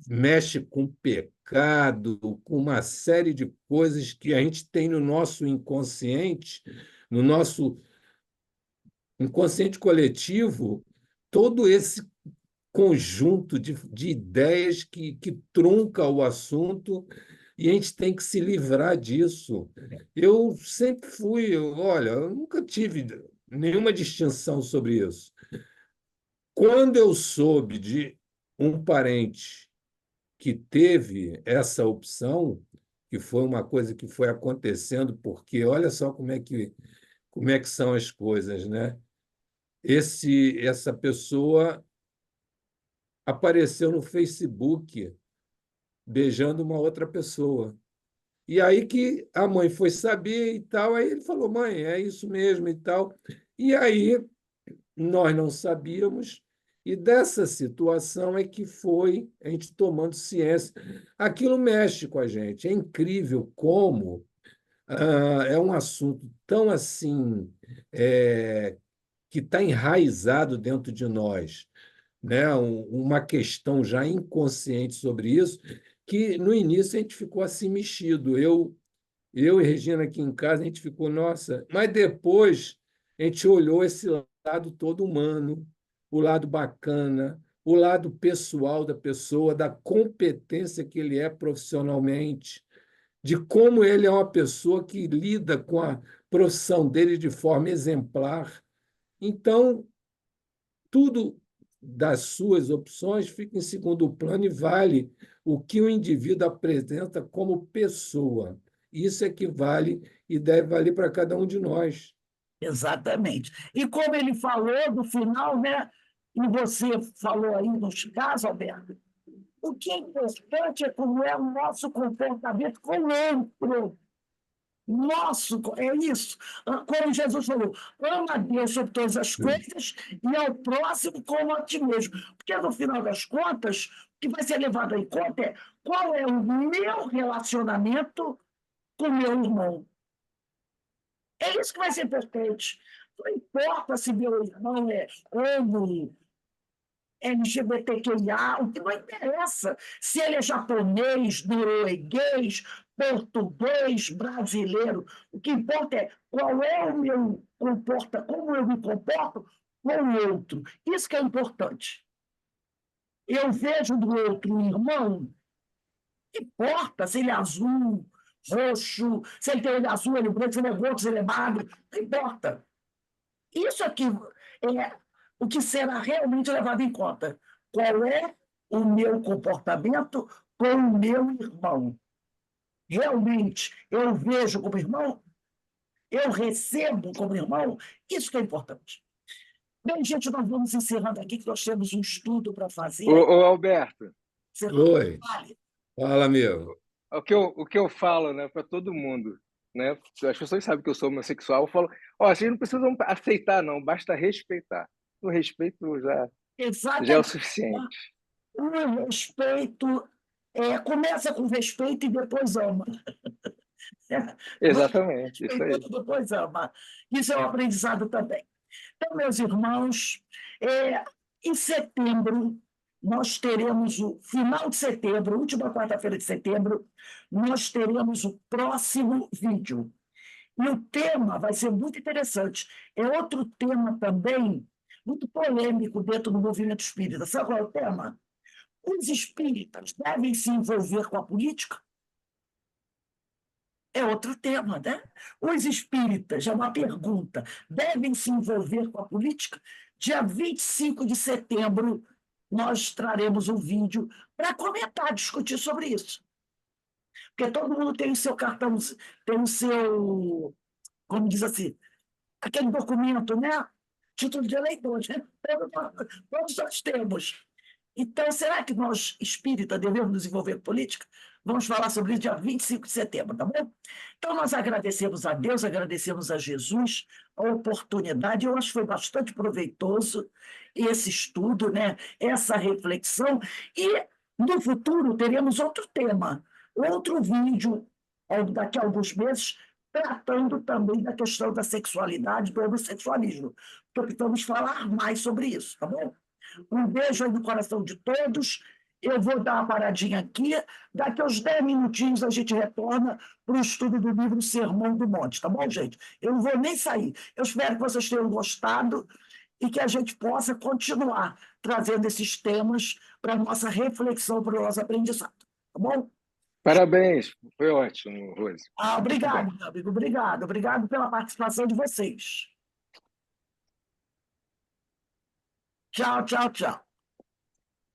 mexe com pecado, com uma série de coisas que a gente tem no nosso inconsciente, no nosso inconsciente coletivo, todo esse conjunto de ideias que trunca o assunto e a gente tem que se livrar disso. Eu sempre olha, eu nunca tive nenhuma distinção sobre isso. Quando eu soube de um parente que teve essa opção, que foi uma coisa que foi acontecendo, porque olha só como é que são as coisas, né? Essa pessoa apareceu no Facebook beijando uma outra pessoa. E aí que a mãe foi saber e tal, aí ele falou, mãe, é isso mesmo e tal. E aí nós não sabíamos, e dessa situação é que foi a gente tomando ciência. Aquilo mexe com a gente. É incrível como é um assunto tão assim, que está enraizado dentro de nós, né? Uma questão já inconsciente sobre isso, que no início a gente ficou assim mexido. Eu e Regina aqui em casa, a gente ficou, nossa, mas depois a gente olhou esse lado todo humano, o lado bacana, o lado pessoal da pessoa, da competência que ele é profissionalmente, de como ele é uma pessoa que lida com a profissão dele de forma exemplar. Então, tudo das suas opções fica em segundo plano e vale o que o indivíduo apresenta como pessoa. Isso é que vale e deve valer para cada um de nós. Exatamente. E como ele falou no final, né? E você falou aí nos casos, Alberto, o que é importante é como é o nosso comportamento com o outro. É isso. Como Jesus falou, ama a Deus sobre todas as coisas e ao próximo como a ti mesmo. Porque, no final das contas, o que vai ser levado em conta é qual é o meu relacionamento com o meu irmão. É isso que vai ser importante. Não importa se meu irmão é homo, LGBTQIA, o que não interessa. Se ele é japonês, norueguês, português, brasileiro, o que importa é qual é o meu como eu me comporto com o outro. Isso que é importante. Eu vejo do outro um irmão, não importa se ele é azul, roxo, se ele tem olho azul, olho branco, se ele é gordo, se ele é magro, não importa. Isso aqui é o que será realmente levado em conta. Qual é o meu comportamento com o meu irmão? Realmente, eu vejo como irmão? Eu recebo como irmão? Isso que é importante. Bem, gente, nós vamos encerrando aqui, que nós temos um estudo para fazer. Ô, Alberto, Você Oi, fale. fala, amigo. o que eu falo, né, para todo mundo, né? As pessoas sabem que eu sou homossexual, eu falo, ó, vocês não precisam aceitar, não, basta respeitar. O respeito já é o Exatamente. suficiente. O respeito começa com respeito e depois ama. Exatamente, isso aí. Depois ama. Isso é um aprendizado também. Então, meus irmãos, em setembro, nós teremos o final de setembro, última quarta-feira de setembro, nós teremos o próximo vídeo. E o tema vai ser muito interessante. É outro tema também muito polêmico dentro do movimento espírita. Sabe qual é o tema? Os espíritas devem se envolver com a política? É outro tema, né? Os espíritas, é uma pergunta, devem se envolver com a política? Dia 25 de setembro, nós traremos um vídeo para comentar, discutir sobre isso. Porque todo mundo tem o seu cartão, tem o seu, como diz assim, aquele documento, né? Título de eleitor, né? Todos nós temos. Então, será que nós, espírita, devemos nos envolver com política? Vamos falar sobre isso dia 25 de setembro, tá bom? Então, nós agradecemos a Deus, agradecemos a Jesus a oportunidade. Eu acho que foi bastante proveitoso esse estudo, né? Essa reflexão. E, no futuro, teremos outro tema, outro vídeo, daqui a alguns meses, tratando também da questão da sexualidade, do homossexualismo. Vamos falar mais sobre isso, tá bom? Um beijo aí no coração de todos. Eu vou dar uma paradinha aqui. Daqui a uns 10 minutinhos a gente retorna para o estudo do livro Sermão do Monte, tá bom, gente? Eu não vou nem sair. Eu espero que vocês tenham gostado e que a gente possa continuar trazendo esses temas para a nossa reflexão, para o nosso aprendizado, tá bom? Parabéns, foi ótimo, Rose. Obrigado, meu amigo, obrigado. Obrigado pela participação de vocês. Tchau, tchau, tchau.